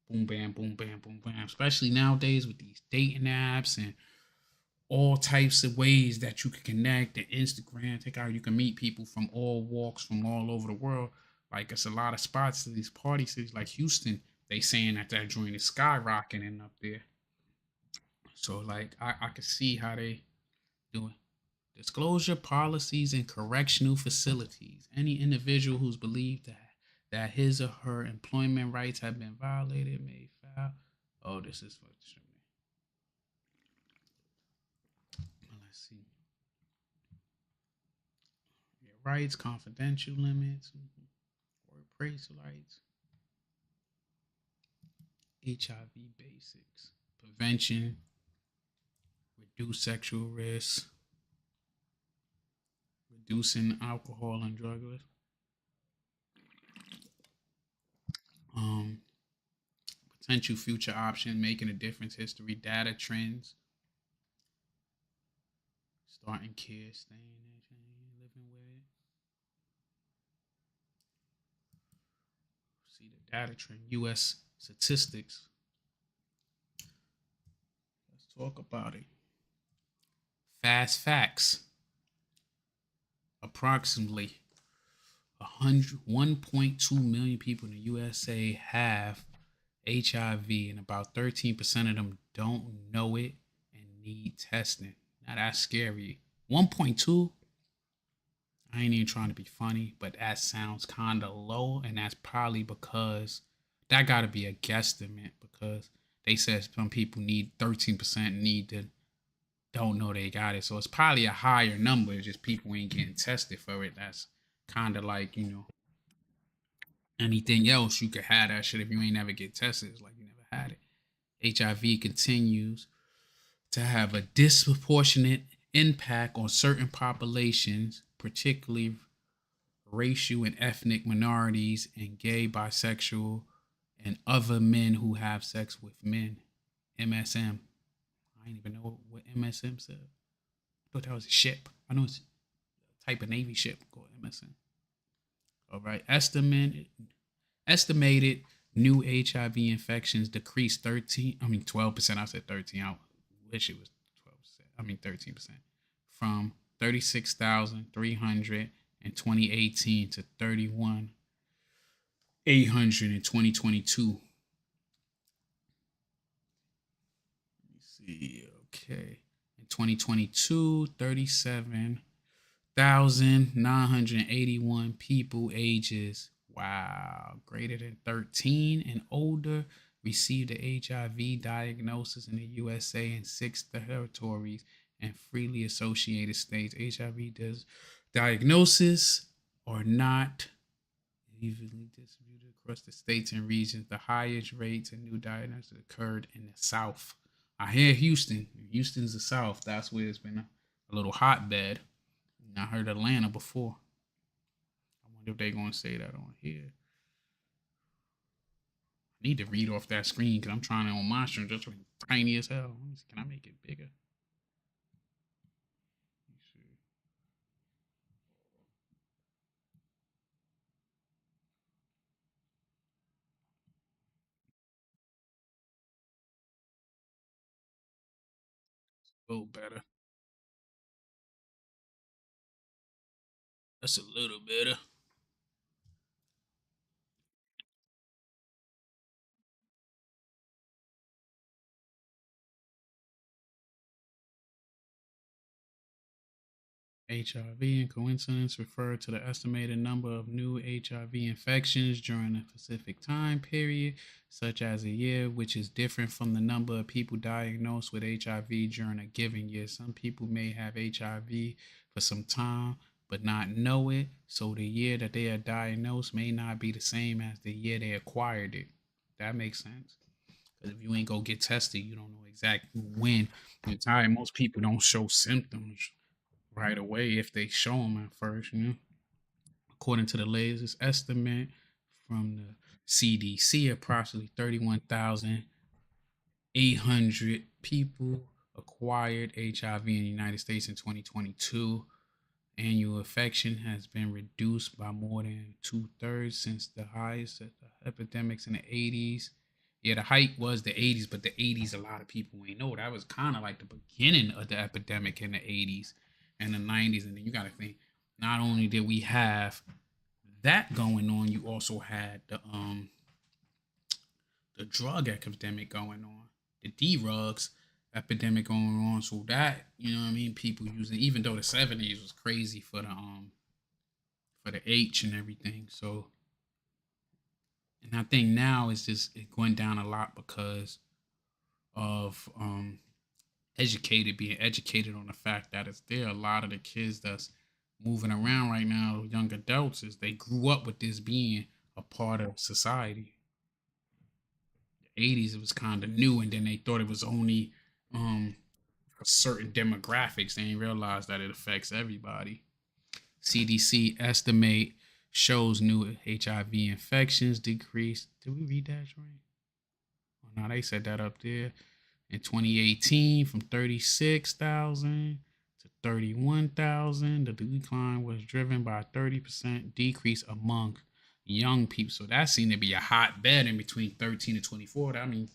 boom bam boom bam boom bam. Especially nowadays with these dating apps and all types of ways that you can connect, and Instagram, take out, you can meet people from all walks from all over the world. Like it's a lot of spots to these party cities like Houston. They saying that joint is skyrocketing up there. So like I can see how they doing. Disclosure policies in correctional facilities. Any individual who's believed that his or her employment rights have been violated may file. Oh, this is what. Let's see. Your rights, confidential limits, workplace rights, HIV basics, prevention, reduce sexual risk, reducing alcohol and drug use, um, potential future option, making a difference, history, data trends, starting care, staying there, living with. See the data trend, U.S. statistics. Let's talk about it. Fast facts. Approximately 1.2 million people in the USA have HIV, and about 13% of them don't know it and need testing. Now that's scary. 1.2. I ain't even trying to be funny, but that sounds kind of low, and that's probably because that got to be a guesstimate because they said some people need 13% need to don't know they got it, so it's probably a higher number. It's just people ain't getting tested for it. That's kind of like anything else you could have that shit if you ain't never get tested. It's like you never had it. HIV continues to have a disproportionate impact on certain populations, particularly racial and ethnic minorities, and gay, bisexual, and other men who have sex with men. MSM. I didn't even know what MSM said. I thought that was a ship. I know it's a type of Navy ship called MSM. All right. Estimated new HIV infections decreased 12%. I said 13. I wish it was 12%. 13%. From 36,300 in 2018 to 31,800 in 2022. Let me see. Okay. In 2022, 37,981 people ages, wow, greater than 13 and older received the HIV diagnosis in the USA and six territories and freely associated states. HIV does diagnosis are not evenly distributed across the states and regions. The highest rates of new diagnoses occurred in the South. I hear Houston. Houston's the South. That's where it's been a little hotbed. I heard Atlanta before. I wonder if they're going to say that on here. I need to read off that screen because I'm trying it on my screen. Just tiny as hell. Can I make it bigger? A little better. That's a little better. HIV and coincidence refer to the estimated number of new HIV infections during a specific time period, such as a year, which is different from the number of people diagnosed with HIV during a given year. Some people may have HIV for some time but not know it, so the year that they are diagnosed may not be the same as the year they acquired it. That makes sense. Because if you ain't go get tested, you don't know exactly when. Most people don't show symptoms right away if they show them at first. According to the latest estimate from the CDC, approximately 31,800 people acquired HIV in the United States in 2022. Annual infection has been reduced by more than 2/3 since the highest of the epidemics in the 80s. Yeah, the height was the 80s, but the 80s, a lot of people ain't know. That was kind of like the beginning of the epidemic in the 80s and the 90s. And then you got to think, not only did we have that going on, you also had the drug epidemic going on, the D-rugs epidemic going on. So that, you know what I mean, people using, even though the 70s was crazy for the H and everything. So, and I think now it's just going down a lot because of educated being educated on the fact that it's there. A lot of the kids that's moving around right now, young adults, is they grew up with this being a part of society. The 80s it was kind of new, and then they thought it was only for certain demographics. They didn't realize that it affects everybody. CDC estimate shows new HIV infections decreased. Did we read that right? Oh, no, they said that up there. In 2018, from 36,000 to 31,000, the decline was driven by a 30% decrease among young people. So that seemed to be a hotbed in between 13 and 24. I mean,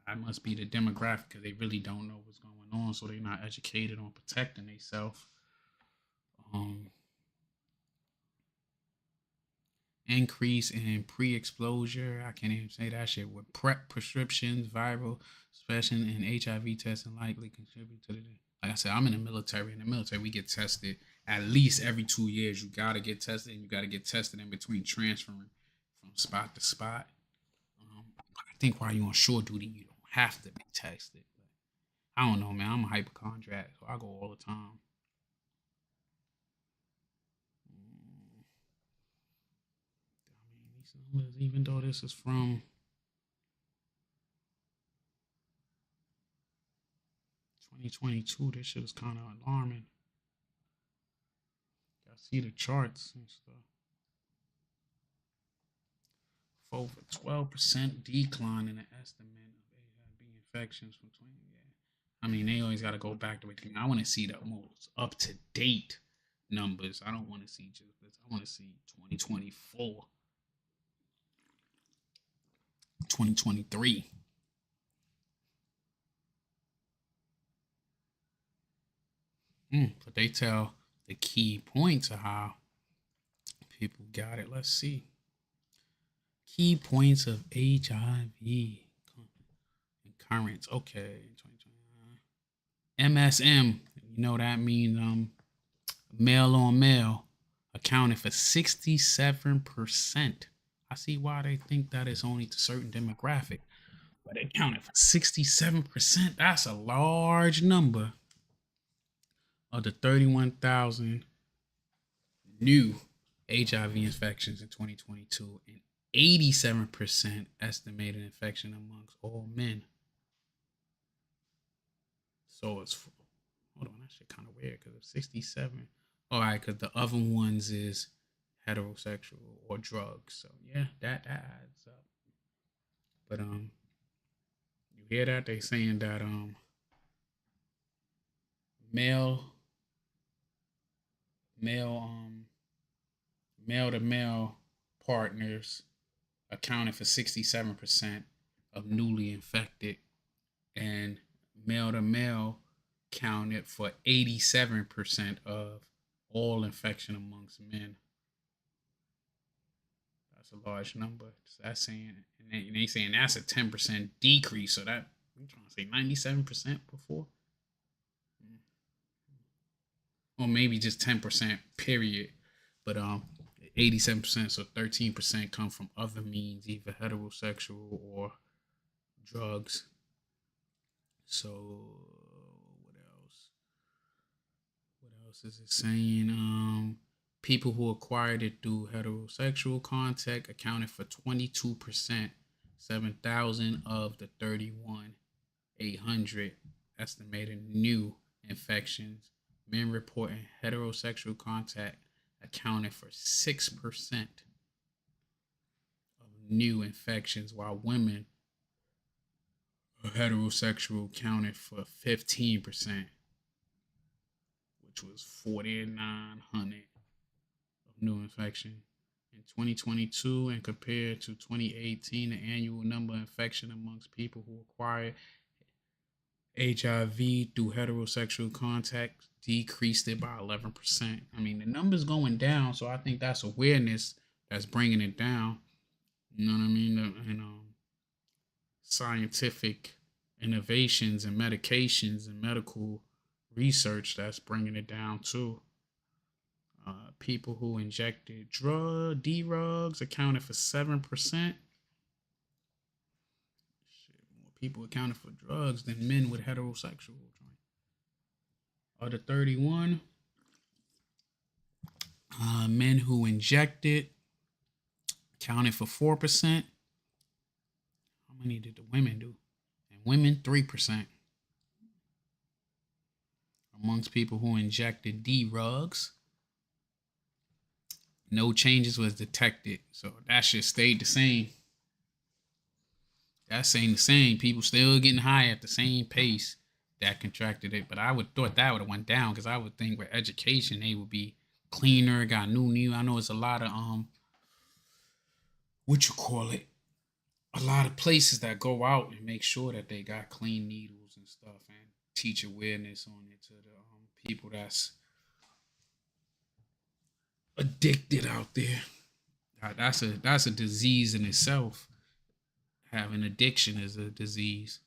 That must be the demographic because they really don't know what's going on, so they're not educated on protecting themselves. Um, Increase in pre-exposure. I can't even say that shit. With PrEP prescriptions, viral suppression, and HIV testing likely contribute to the. Like I said, I'm in the military. In the military, we get tested at least every 2 years. You gotta get tested, and you gotta get tested in between transferring from spot to spot. I think while you're on shore duty, you don't have to be tested. But I don't know, man. I'm a hypochondriac, so I go all the time. I mean, these numbers, even though this is from 2022, this shit is kind of alarming. I see the charts and stuff. Over 12% decline in the estimate of HIV infections from 20. Yeah. I mean, they always got to go back to everything. I want to see the most up to date numbers. I don't want to see just this. I want to see 2024, 2023. But they tell the key points of how people got it. Let's see. Key points of HIV currents. Okay, 2029. MSM. You know that means male on male accounted for 67%. I see why they think that it's only to certain demographic, but it accounted for 67%. That's a large number of the 31,000 new HIV infections in 2022 and 87% estimated infection amongst all men. So it's, hold on, that shit kind of weird because it's 67. All right, because the other ones is heterosexual or drugs. So yeah, that adds up. But you hear that? They saying that male male male to male partners accounted for 67% of newly infected, and male to male counted for 87% of all infection amongst men. That's a large number. So that's saying, and they saying that's a 10% decrease. So that I'm trying to say 97% before, or maybe just 10% period. But 87%, so 13% come from other means, either heterosexual or drugs. So what else? What else is it saying? People who acquired it through heterosexual contact accounted for 22%, 7,000 of the 31,800 estimated new infections. Men reporting heterosexual contact accounted for 6% of new infections, while women heterosexual counted for 15%, which was 4,900 of new infection. In 2022 and compared to 2018, the annual number of infection amongst people who acquired HIV through heterosexual contact decreased it by 11%. I mean, the number's going down, so I think that's awareness that's bringing it down. You know what I mean? And scientific innovations and medications and medical research that's bringing it down too. People who injected drugs accounted for 7%. More people accounted for drugs than men with heterosexual. Of the 31, men who injected accounted for 4%. How many did the women do? And women, 3%. Amongst people who injected drugs, no changes was detected. So that shit stayed the same. That's saying the same. People still getting high at the same pace that contracted it. But I would thought that would have went down because I would think with education they would be cleaner, got new. I know it's a lot of what you call it, a lot of places that go out and make sure that they got clean needles and stuff and teach awareness on it to the people that's addicted out there. That's a disease in itself. Having addiction is a disease.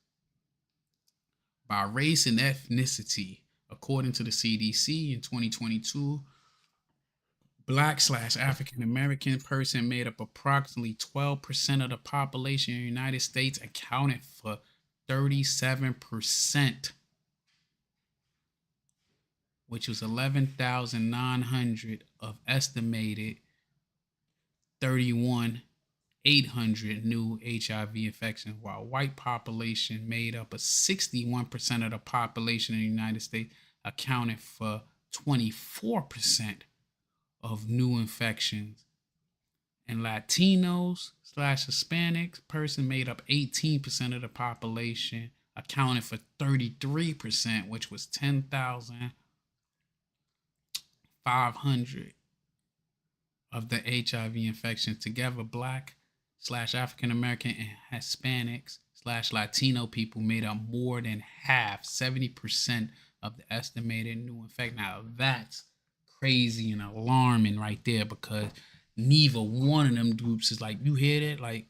By race and ethnicity, according to the CDC in 2022, Black/African American person made up approximately 12% of the population in the United States, accounted for 37%, which was 11,900 of estimated 31,800 new HIV infections, while white population made up of 61% of the population in the United States, accounted for 24% of new infections. And Latinos/Hispanics person made up 18% of the population, accounted for 33%, which was 10,500 of the HIV infections. Together, Black/African American and Hispanics/Latino people made up more than half, 70% of the estimated new infections. Now that's crazy and alarming right there, because neither one of them groups is like, you hear that? Like,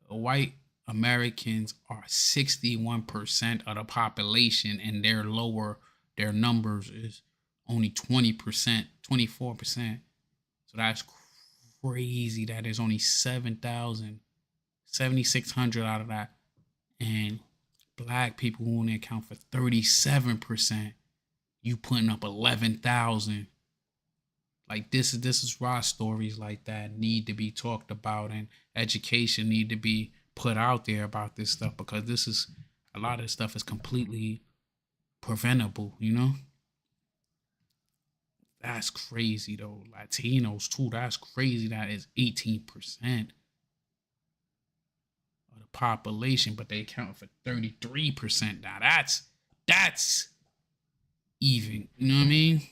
white Americans are 61% of the population, and their numbers is only 20%, 24%. So that's crazy that there's only 7,600 out of that. And black people only account for 37%. You putting up 11,000. Like, this is why stories like that need to be talked about, and education need to be put out there about this stuff, because this is a lot of this stuff is completely preventable, you know? That's crazy though. Latinos too, that's crazy. That is 18% of the population, but they account for 33%. Now that's even, you know what I mean?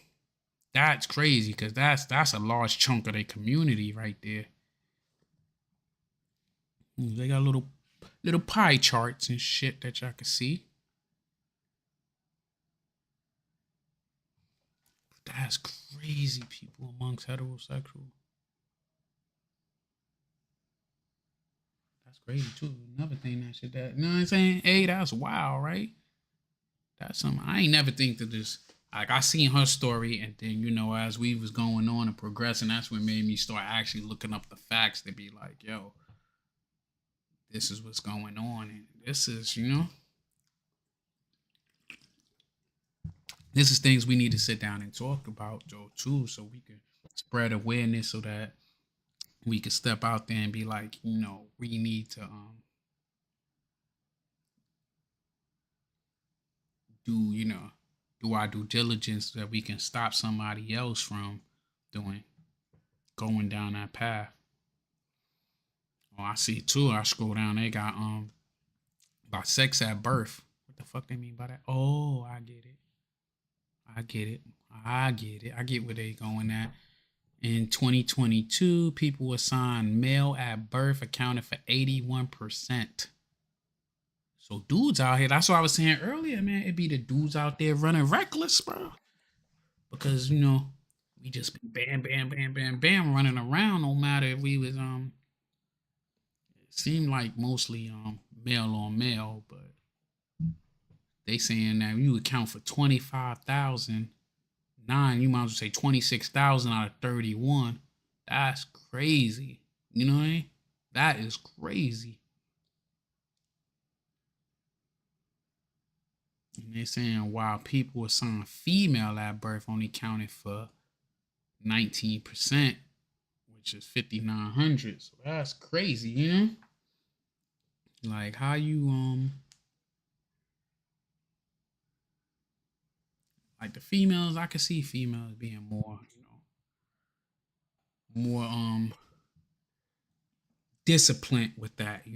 That's crazy, because that's a large chunk of their community right there. They got little pie charts and shit that y'all can see. That's crazy, people amongst heterosexual. That's crazy too. Another thing that shit that, you know what I'm saying? Hey, that's wild, right? That's something I ain't never think that this. Like, I seen her story, and then, as we was going on and progressing, that's what made me start actually looking up the facts to be like, yo, this is what's going on, and this is, this is things we need to sit down and talk about, Joe, too, so we can spread awareness, so that we can step out there and be like, we need to do our due diligence, so that we can stop somebody else from going down that path. Oh, I see too. I scroll down. They got about sex at birth. What the fuck they mean by that? Oh, I get it. I get it. I get it. I get where they going at. In 2022, people assigned male at birth accounted for 81%. So dudes out here, that's what I was saying earlier, man. It be the dudes out there running reckless, bro. Because, we just be bam, bam, bam, bam, bam running around, no matter if we was it seemed like mostly male on male, but they saying that you account for 25,000, you might as well say 26,000 out of 31. That's crazy. You know what I mean? That is crazy. And they're saying while people assigned female at birth only counted for 19%, which is 5,900. So that's crazy, Like, how you like the females, I can see females being more, more disciplined with that.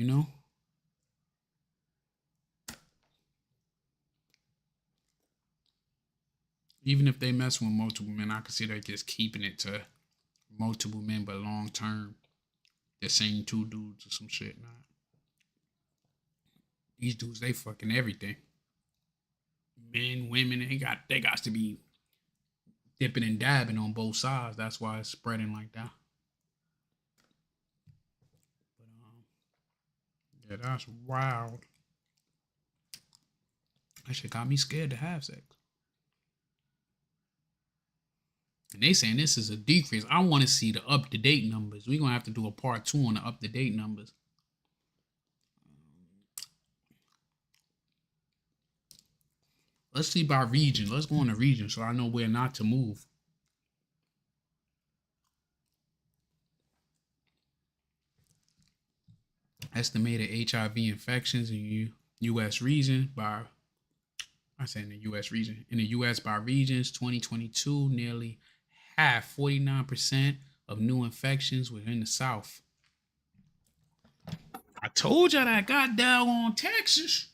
Even if they mess with multiple men, I can see they just keeping it to multiple men, but long term. The same two dudes or some shit. Nah. These dudes, they fucking everything. Men, women, they got to be dipping and dabbing on both sides. That's why it's spreading like that. But yeah, that's wild. That shit got me scared to have sex. And they saying this is a decrease. I want to see the up to date numbers. We're gonna have to do a part 2 on the up to date numbers. Let's see by region. Let's go on the region so I know where not to move. Estimated HIV infections in U.S. region by, I say in the U.S. region. In the U.S. by regions, 2022, nearly half, 49% of new infections were in the South. I told y'all that goddamn on Texas.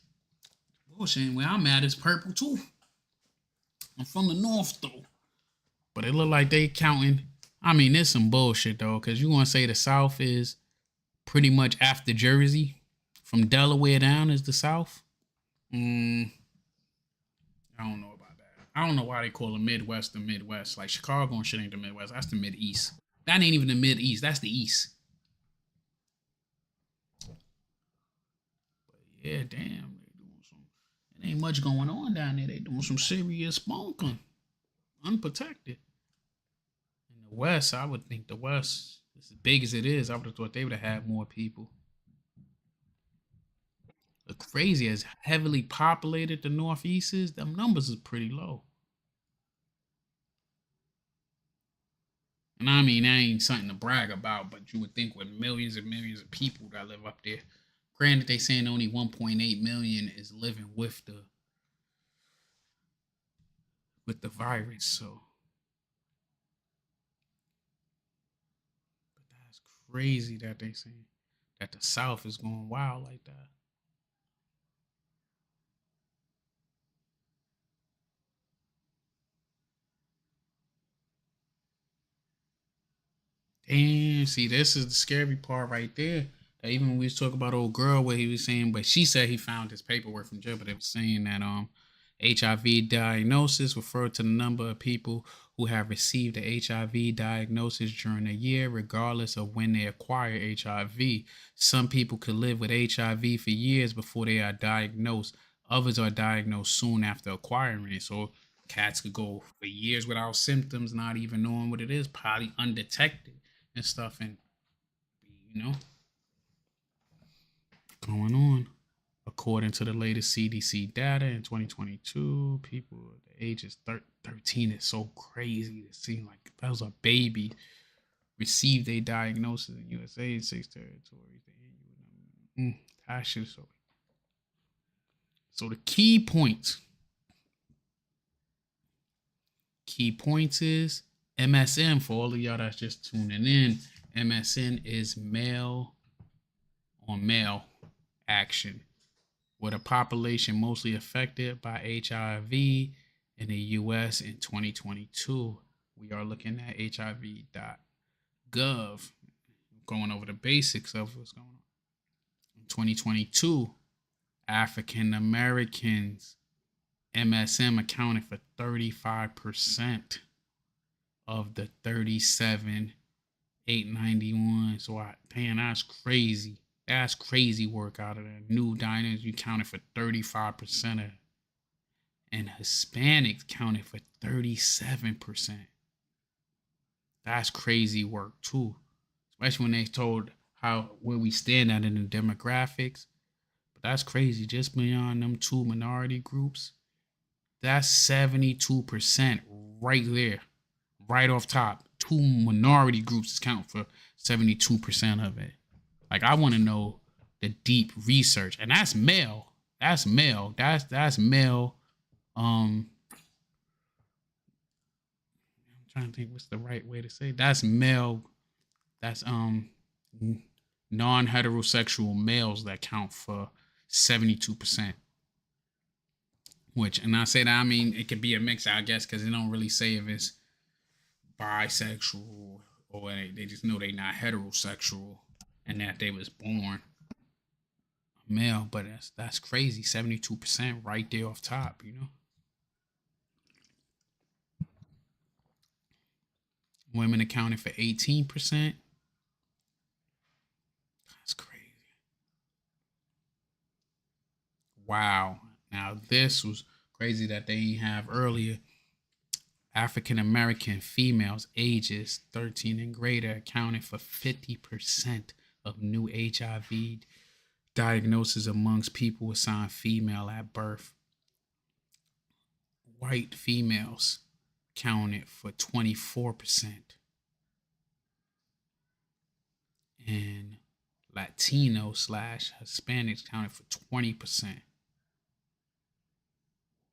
Bullshit, where I'm at is purple too. I'm from the North though. But it look like they counting. I mean, there's some bullshit though, because you want to say the South is pretty much after Jersey. From Delaware down is the South. I don't know about that. I don't know why they call the Midwest the Midwest. Like Chicago and shit ain't the Midwest. That's the Mid-East. That ain't even the Mid-East. That's the East. But yeah, damn. They doing some. It ain't much going on down there. They doing some serious bonking. Unprotected. In the West, I would think the West, as big as it is, I would have thought they would have had more people. But crazy, as heavily populated the Northeast is, them numbers is pretty low. And I mean, that ain't something to brag about, but you would think with millions and millions of people that live up there. Granted, they saying only 1.8 million is living with the virus, so. But that's crazy that they saying that the South is going wild like that. Damn, see, this is the scary part right there. That even when we was talking about old girl, where he was saying, but she said he found his paperwork from jail, but it was saying that HIV diagnosis referred to the number of people who have received a HIV diagnosis during a year, regardless of when they acquire HIV. Some people could live with HIV for years before they are diagnosed. Others are diagnosed soon after acquiring it. So cats could go for years without symptoms, not even knowing what it is, probably undetected and stuff, and you know, going on. According to the latest CDC data in 2022, people the ages 13 is so crazy. It seems like that was a baby received a diagnosis in USA in 6 territories. That shit so the key points is MSM. For all of y'all that's just tuning in, MSN is male on male action, with a population mostly affected by HIV in the US in 2022. We are looking at HIV.gov, going over the basics of what's going on. In 2022, African Americans, MSM accounted for 35% of the 37,891. So damn, that's crazy. That's crazy work out of there. New diners, you counted for 35% of, and Hispanics counted for 37%. That's crazy work too. Especially when they told where we stand at in the demographics. But that's crazy. Just beyond them two minority groups, that's 72% right there. Right off top. Two minority groups count for 72% of it. Like, I want to know the deep research, and that's male. That's male. That's male. I'm trying to think what's the right way to say. That's male. That's non-heterosexual males that count for 72%. Which, and I say that, I mean, it could be a mix, I guess, because they don't really say if it's bisexual or they just know they're not heterosexual. and that they was born male. But that's crazy. 72% right there off top. Women accounted for 18%. That's crazy. Wow. Now this was crazy that they didn't have earlier. African American females ages 13 and greater accounted for 50% of new HIV diagnoses amongst people assigned female at birth. White females accounted for 24%, and Latino slash Hispanics accounted for 20%.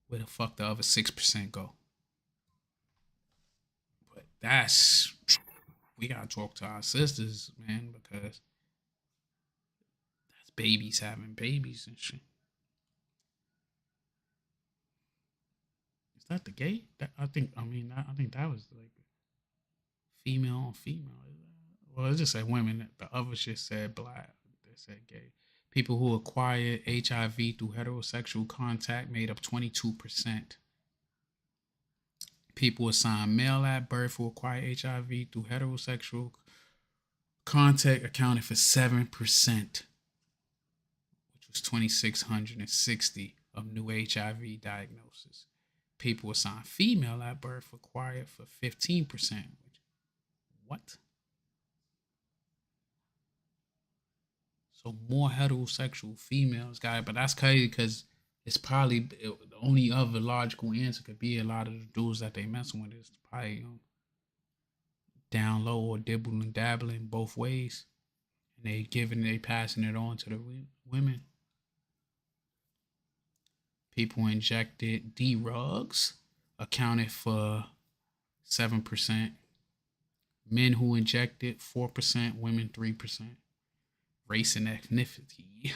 Where the fuck the other 6% go? But we gotta talk to our sisters, man, because that's babies having babies and shit. Is that the gay? I think. I mean, I think that was like female on female. Well, it just said women. The other shit said black. They said gay. People who acquired HIV through heterosexual contact made up 22%. People assigned male at birth who acquired HIV through heterosexual contact accounted for 7%, which was 2,660 of new HIV diagnoses. People assigned female at birth acquired for 15%. What? So more heterosexual females got it, but that's crazy because it's probably the only other logical answer could be a lot of the dudes that they messing with is probably down low or dibbling dabbling both ways, and they passing it on to the women. People injected drugs accounted for 7%. Men who injected 4%, women 3%. Race and ethnicity.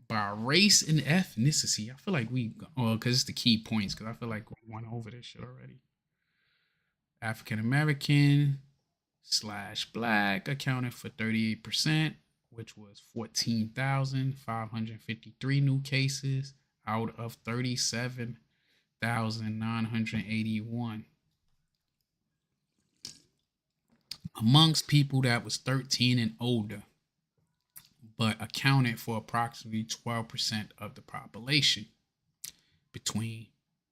By race and ethnicity, I feel like because it's the key points, because I feel like we went over this shit already. African American slash black accounted for 38%, which was 14,553 new cases out of 37,981. Amongst people that was 13 and older, but accounted for approximately 12% of the population. Between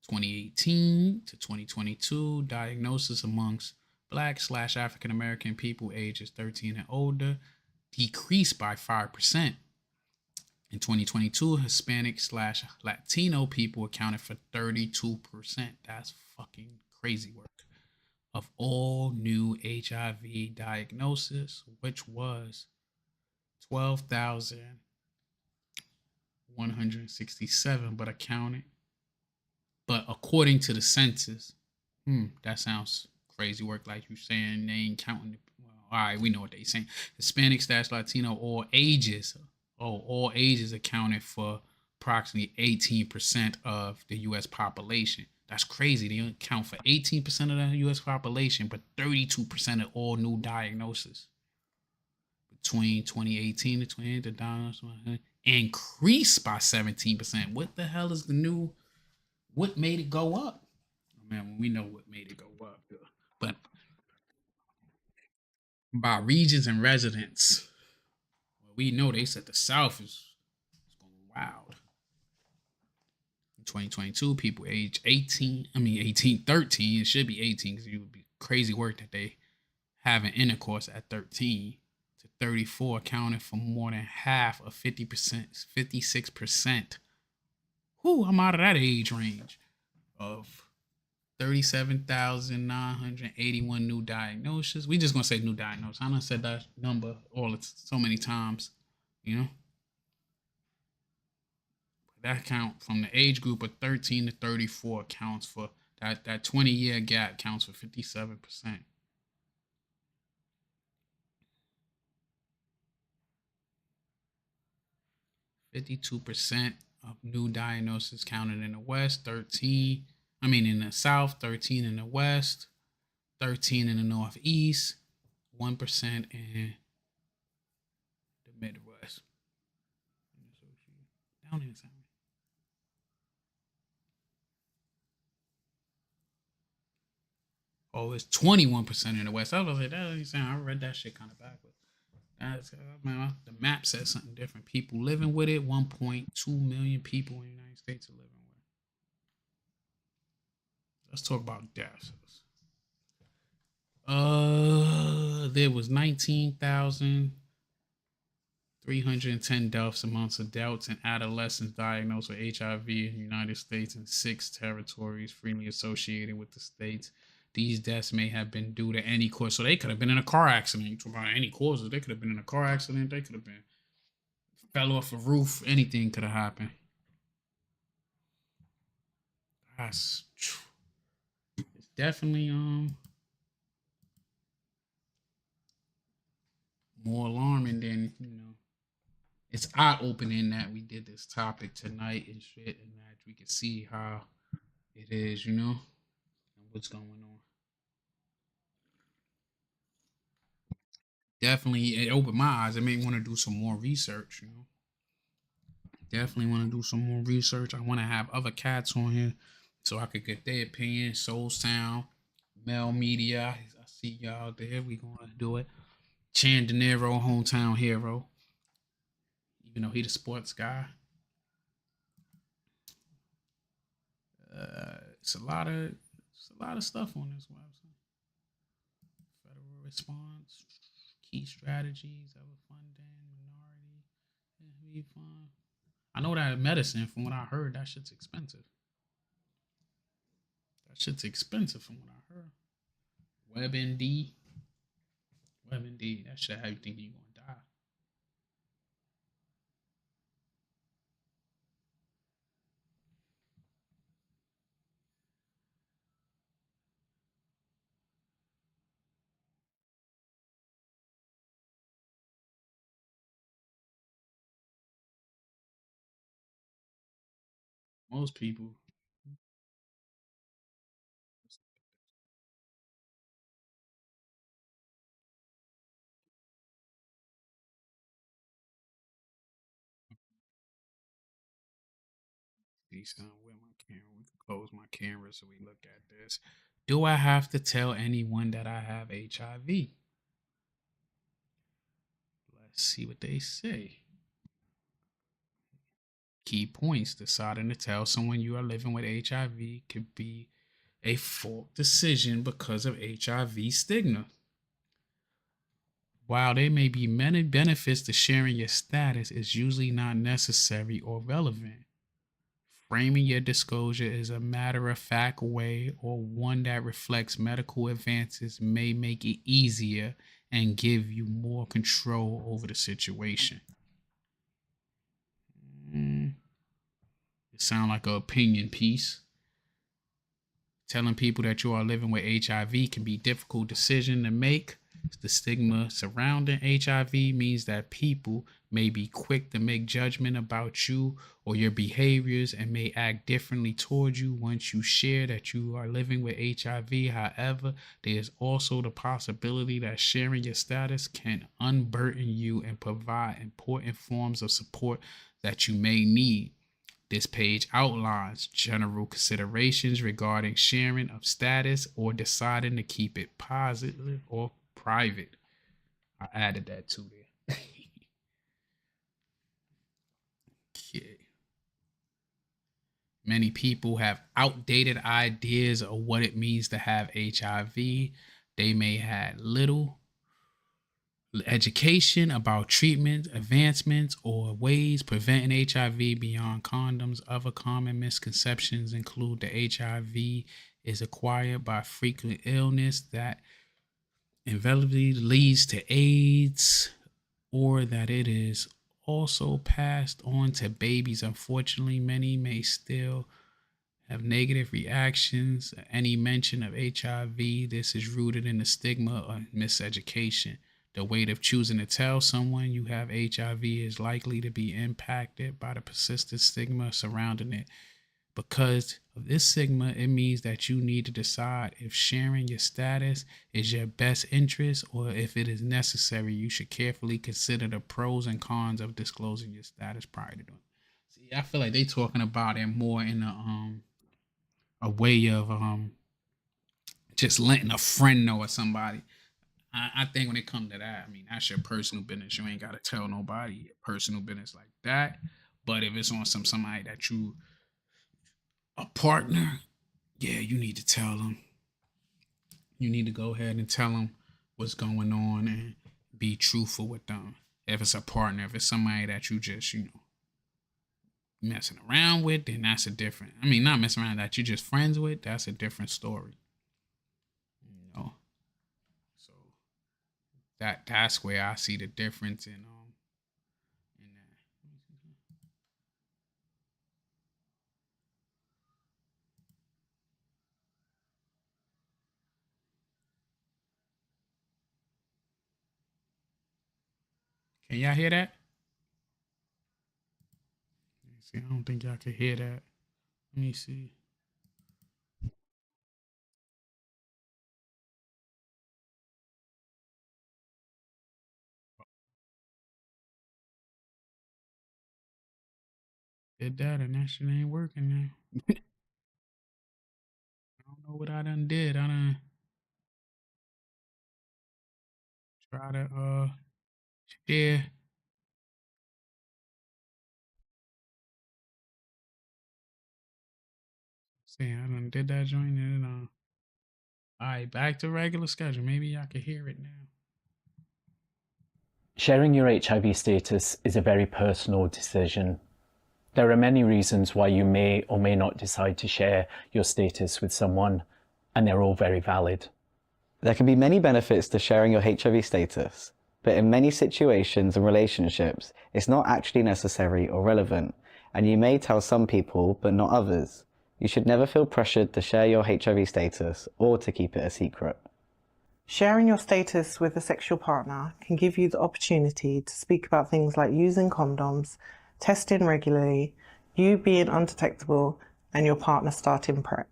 2018 to 2022, diagnosis amongst black slash African American people ages 13 and older decreased by 5%. In 2022, Hispanic slash Latino people accounted for 32%. That's fucking crazy work. Of all new HIV diagnosis, which was 12,167, but according to the census, that sounds crazy work. Like you saying, they ain't counting. Well, all right, we know what they saying. Hispanic slash Latino, all ages. All ages accounted for approximately 18% of the U.S. population. That's crazy. They account for 18% of the U.S. population, but 32% of all new diagnoses. Between 2018 to 2020, the diagnosis increased by 17%. What the hell is what made it go up? Oh, man, we know what made it go up. But by regions and residents, well, we know they said the South is going wild. In 2022, people age 13, it should be 18 because it would be crazy work that they have an intercourse at 13 to 34 accounted for more than half of 50%, 56%. Whoo, I'm out of that age range of 37,981 new diagnoses. We just gonna say new diagnoses. I done said that number so many times, you know. That count from the age group of 13 to 34 counts for that 20-year gap counts for 57%. 52% of new diagnoses counted in the West, in the South, 13 in the West, 13 in the Northeast, 1% in the Midwest. Down in South. Oh, it's 21% in the West. I was like, that doesn't sound. I read that shit kind of backwards. That's man, the map says something different. People living with it. 1.2 million people in the United States are living with it. Let's talk about deaths. There was 19,310 deaths amongst adults and adolescents diagnosed with HIV in the United States and 6 territories freely associated with the states. These deaths may have been due to any cause. So they could have been in a car accident. You talk about any causes. They could have been in a car accident. They could have been fell off a roof. Anything could have happened. That's it's definitely more alarming than it's eye opening that we did this topic tonight and shit, and that we can see how it is, and what's going on. Definitely, it opened my eyes. It made me want to do some more research. Definitely want to do some more research. I want to have other cats on here so I could get their opinion. Soul Sound, Mel Media. I see y'all there. We gonna do it. Chan De Niro, hometown hero. Even though he the sports guy. It's a lot of stuff on this website. Federal response, key strategies of funding, minority, fund. I know that medicine, from what I heard, that shit's expensive. That shit's expensive from what I heard. WebMD, WebMD, that shit have you thinking you gonna die. Most people, decent with my camera. We can close my camera so we look at this. Do I have to tell anyone that I have HIV? Let's see what they say. Key points: deciding to tell someone you are living with HIV could be a fault decision because of HIV stigma. While there may be many benefits to sharing your status, it's usually not necessary or relevant. Framing your disclosure as a matter of fact way or one that reflects medical advances may make it easier and give you more control over the situation. It sounds like an opinion piece. Telling people that you are living with HIV can be a difficult decision to make. The stigma surrounding HIV means that people may be quick to make judgment about you or your behaviors and may act differently towards you once you share that you are living with HIV. However, there is also the possibility that sharing your status can unburden you and provide important forms of support that you may need. This page outlines general considerations regarding sharing of status or deciding to keep it positive or private. I added that to there. Okay. Many people have outdated ideas of what it means to have HIV. They may have little education about treatment, advancements, or ways preventing HIV beyond condoms. Other common misconceptions include that HIV is acquired by frequent illness that inevitably leads to AIDS, or that it is also passed on to babies. Unfortunately, many may still have negative reactions. Any mention of HIV, this is rooted in the stigma of miseducation. The weight of choosing to tell someone you have HIV is likely to be impacted by the persistent stigma surrounding it. Because of this sigma, it means that you need to decide if sharing your status is your best interest or if it is necessary. You should carefully consider the pros and cons of disclosing your status prior to doing it. See, I feel like they talking about it more in a way of just letting a friend know or somebody. I think when it comes to that, I mean that's your personal business. You ain't gotta tell nobody your personal business like that. But if it's on somebody that you a partner, yeah, you need to tell them. You need to go ahead and tell them what's going on and be truthful with them. If it's a partner, if it's somebody that you just messing around with, then that's a different. I mean, not messing around that you just friends with. That's a different story. You know, so that's where I see the difference in that. Can y'all hear that? See, I don't think y'all can hear that. Let me see. Did that and that shit ain't working now. I don't know what I done did. I done try to share. See, I done did that joint and all right, back to regular schedule. Maybe I can hear it now. Sharing your HIV status is a very personal decision. There are many reasons why you may or may not decide to share your status with someone, and they're all very valid. There can be many benefits to sharing your HIV status, but in many situations and relationships, it's not actually necessary or relevant, and you may tell some people, but not others. You should never feel pressured to share your HIV status or to keep it a secret. Sharing your status with a sexual partner can give you the opportunity to speak about things like using condoms, testing regularly, you being undetectable, and your partner starting PrEP.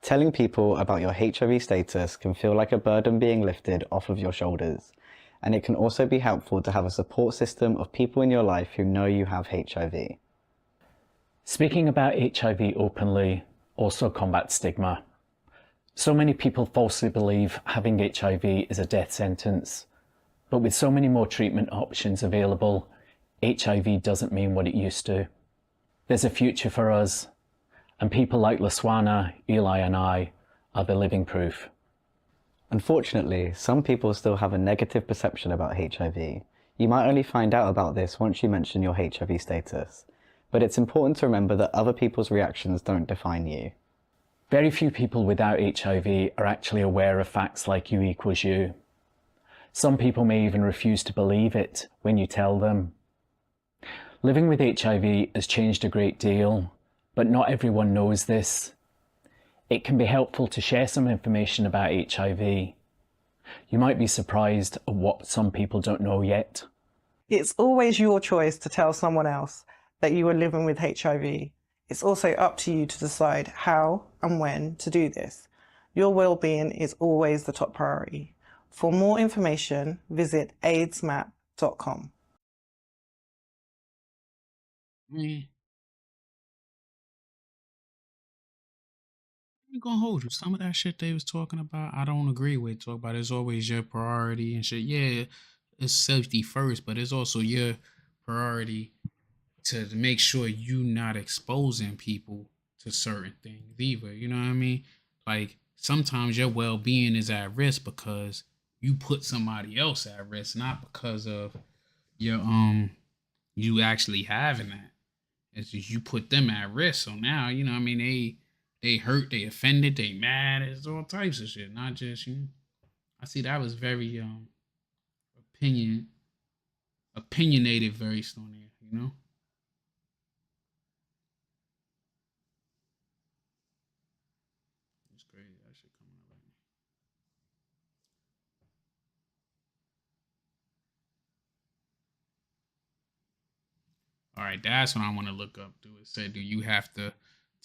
Telling people about your HIV status can feel like a burden being lifted off of your shoulders, and it can also be helpful to have a support system of people in your life who know you have HIV. Speaking about HIV openly also combats stigma. So many people falsely believe having HIV is a death sentence, but with so many more treatment options available, HIV doesn't mean what it used to. There's a future for us, and people like Laswana, Eli, and I are the living proof. Unfortunately, some people still have a negative perception about HIV. You might only find out about this once you mention your HIV status, but it's important to remember that other people's reactions don't define you. Very few people without HIV are actually aware of facts like U equals U. Some people may even refuse to believe it when you tell them. Living with HIV has changed a great deal, but not everyone knows this. It can be helpful to share some information about HIV. You might be surprised at what some people don't know yet. It's always your choice to tell someone else that you are living with HIV. It's also up to you to decide how and when to do this. Your well-being is always the top priority. For more information, visit aidsmap.com. Man, I'm gonna hold you. Some of that shit they was talking about, I don't agree with. Talk about it's always your priority and shit. Yeah, it's safety first, but it's also your priority to make sure you not exposing people to certain things either. You know what I mean? Like sometimes your well being is at risk because you put somebody else at risk, not because of your you actually having that. It's just you put them at risk. So now, you know, what I mean, they hurt, they offended, they mad. It's all types of shit. Not just I see that was very opinion opinionated, very on there. You know. It's crazy. That shit coming up right now. All right, that's what I want to look up. Do it said, do you have to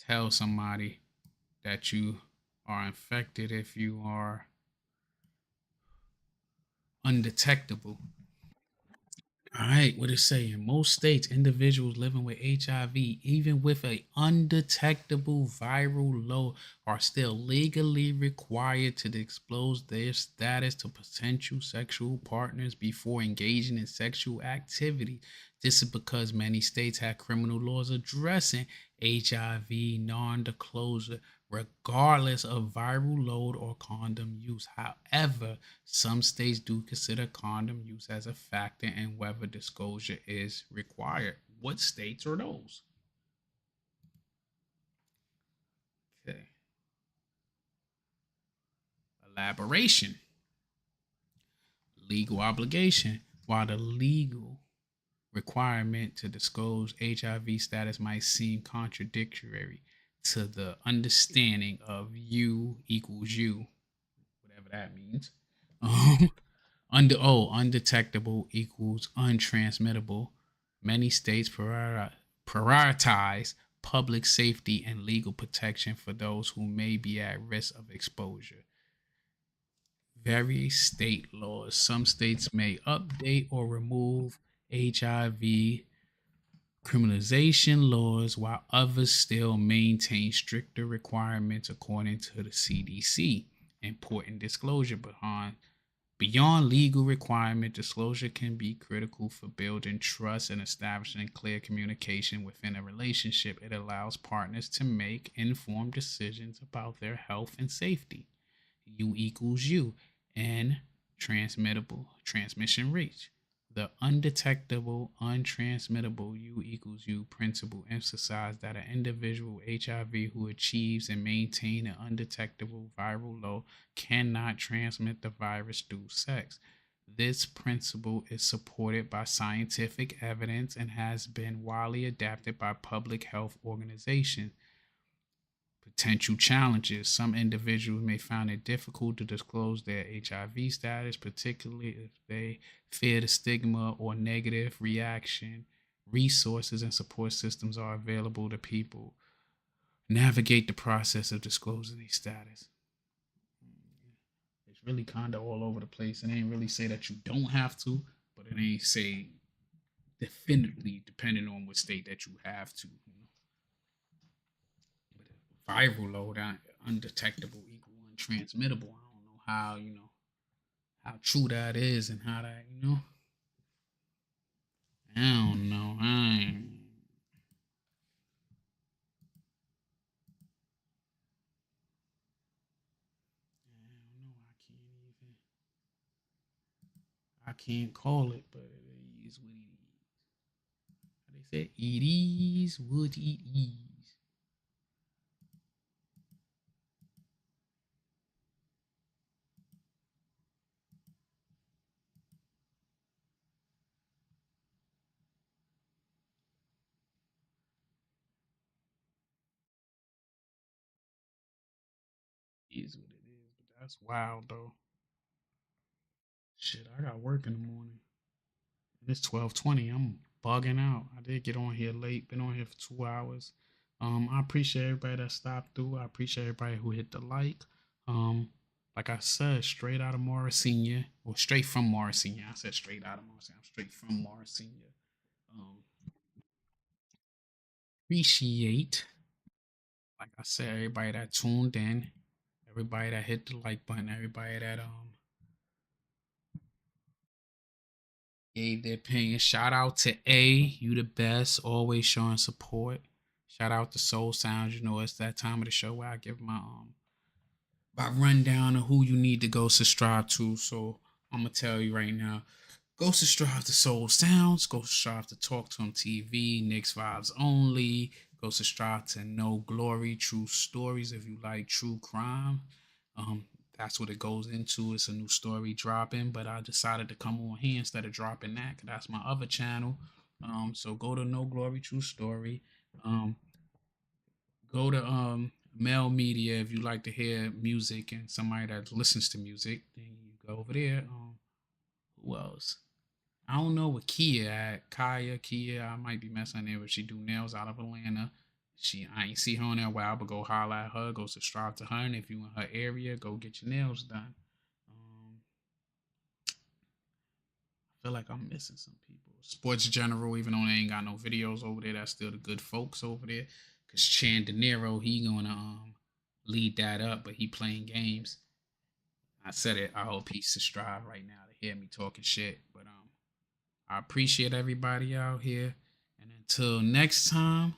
tell somebody that you are infected if you are undetectable. All right, what it's saying. In most states, individuals living with HIV, even with a undetectable viral load, are still legally required to disclose their status to potential sexual partners before engaging in sexual activity. This is because many states have criminal laws addressing HIV non-disclosure, regardless of viral load or condom use. However, some states do consider condom use as a factor in whether disclosure is required. What states are those? Okay. Elaboration. Legal obligation. While the legal requirement to disclose HIV status might seem contradictory to the understanding of U equals U, whatever that means. Um, undetectable equals untransmittable. Many states prioritize public safety and legal protection for those who may be at risk of exposure. Various state laws. Some states may update or remove HIV criminalization laws, while others still maintain stricter requirements according to the CDC. Important disclosure behind Beyond legal requirement, disclosure can be critical for building trust and establishing clear communication within a relationship. It allows partners to make informed decisions about their health and safety. U equals U, and transmission reach. The undetectable, untransmittable U equals U principle emphasizes that an individual with HIV who achieves and maintains an undetectable viral load cannot transmit the virus through sex. This principle is supported by scientific evidence and has been widely adopted by public health organizations. Potential challenges. Some individuals may find it difficult to disclose their HIV status, particularly if they fear the stigma or negative reaction. Resources and support systems are available to people navigate the process of disclosing their status. It's really kind of all over the place. It ain't really say that you don't have to, but it ain't say definitively depending on what state that you have to. Viral load, undetectable equal untransmittable. I don't know how how true that is and how that I don't know. I don't know. I can't call it, but it is what it is. How they say it is what it is. It is what it is. But that's wild though. Shit, I got work in the morning. It's 12:20. I'm bugging out. I did get on here late. Been on here for 2 hours. I appreciate everybody that stopped through. I appreciate everybody who hit the like. Um, like I said, straight out of Morrisania, or straight from Morrisania. I said straight out of Morrisania. I'm straight from Morrisania. Um, appreciate, like I said, everybody that tuned in, everybody that hit the like button, everybody that gave their opinion. Shout out to A, you the best, always showing support. Shout out to Soul Sounds. You know it's that time of the show where I give my rundown of who you need to go subscribe to. So I'm gonna tell you right now, go subscribe to Soul Sounds. Go subscribe to Talk to Him TV, Nick's Vibes Only. Go subscribe to No Glory, True Stories if you like true crime. Um, that's what it goes into. It's a new story dropping, but I decided to come on here instead of dropping that. 'Cause that's my other channel. So go to No Glory, True Story. Um, go to Mel Media if you like to hear music and somebody that listens to music. Then you go over there. Who else? I don't know what Kia at Kaya Kia. I might be messing there, but she do nails out of Atlanta. I ain't see her on there a while, but go holler at her, go subscribe to her, and if you in her area, go get your nails done. I feel like I'm missing some people. Sports General, even though they ain't got no videos over there, that's still the good folks over there. Cause Chan De Niro, he gonna lead that up, but he playing games. I said it. I hope he subscribe right now to hear me talking shit. But I appreciate everybody out here. And until next time,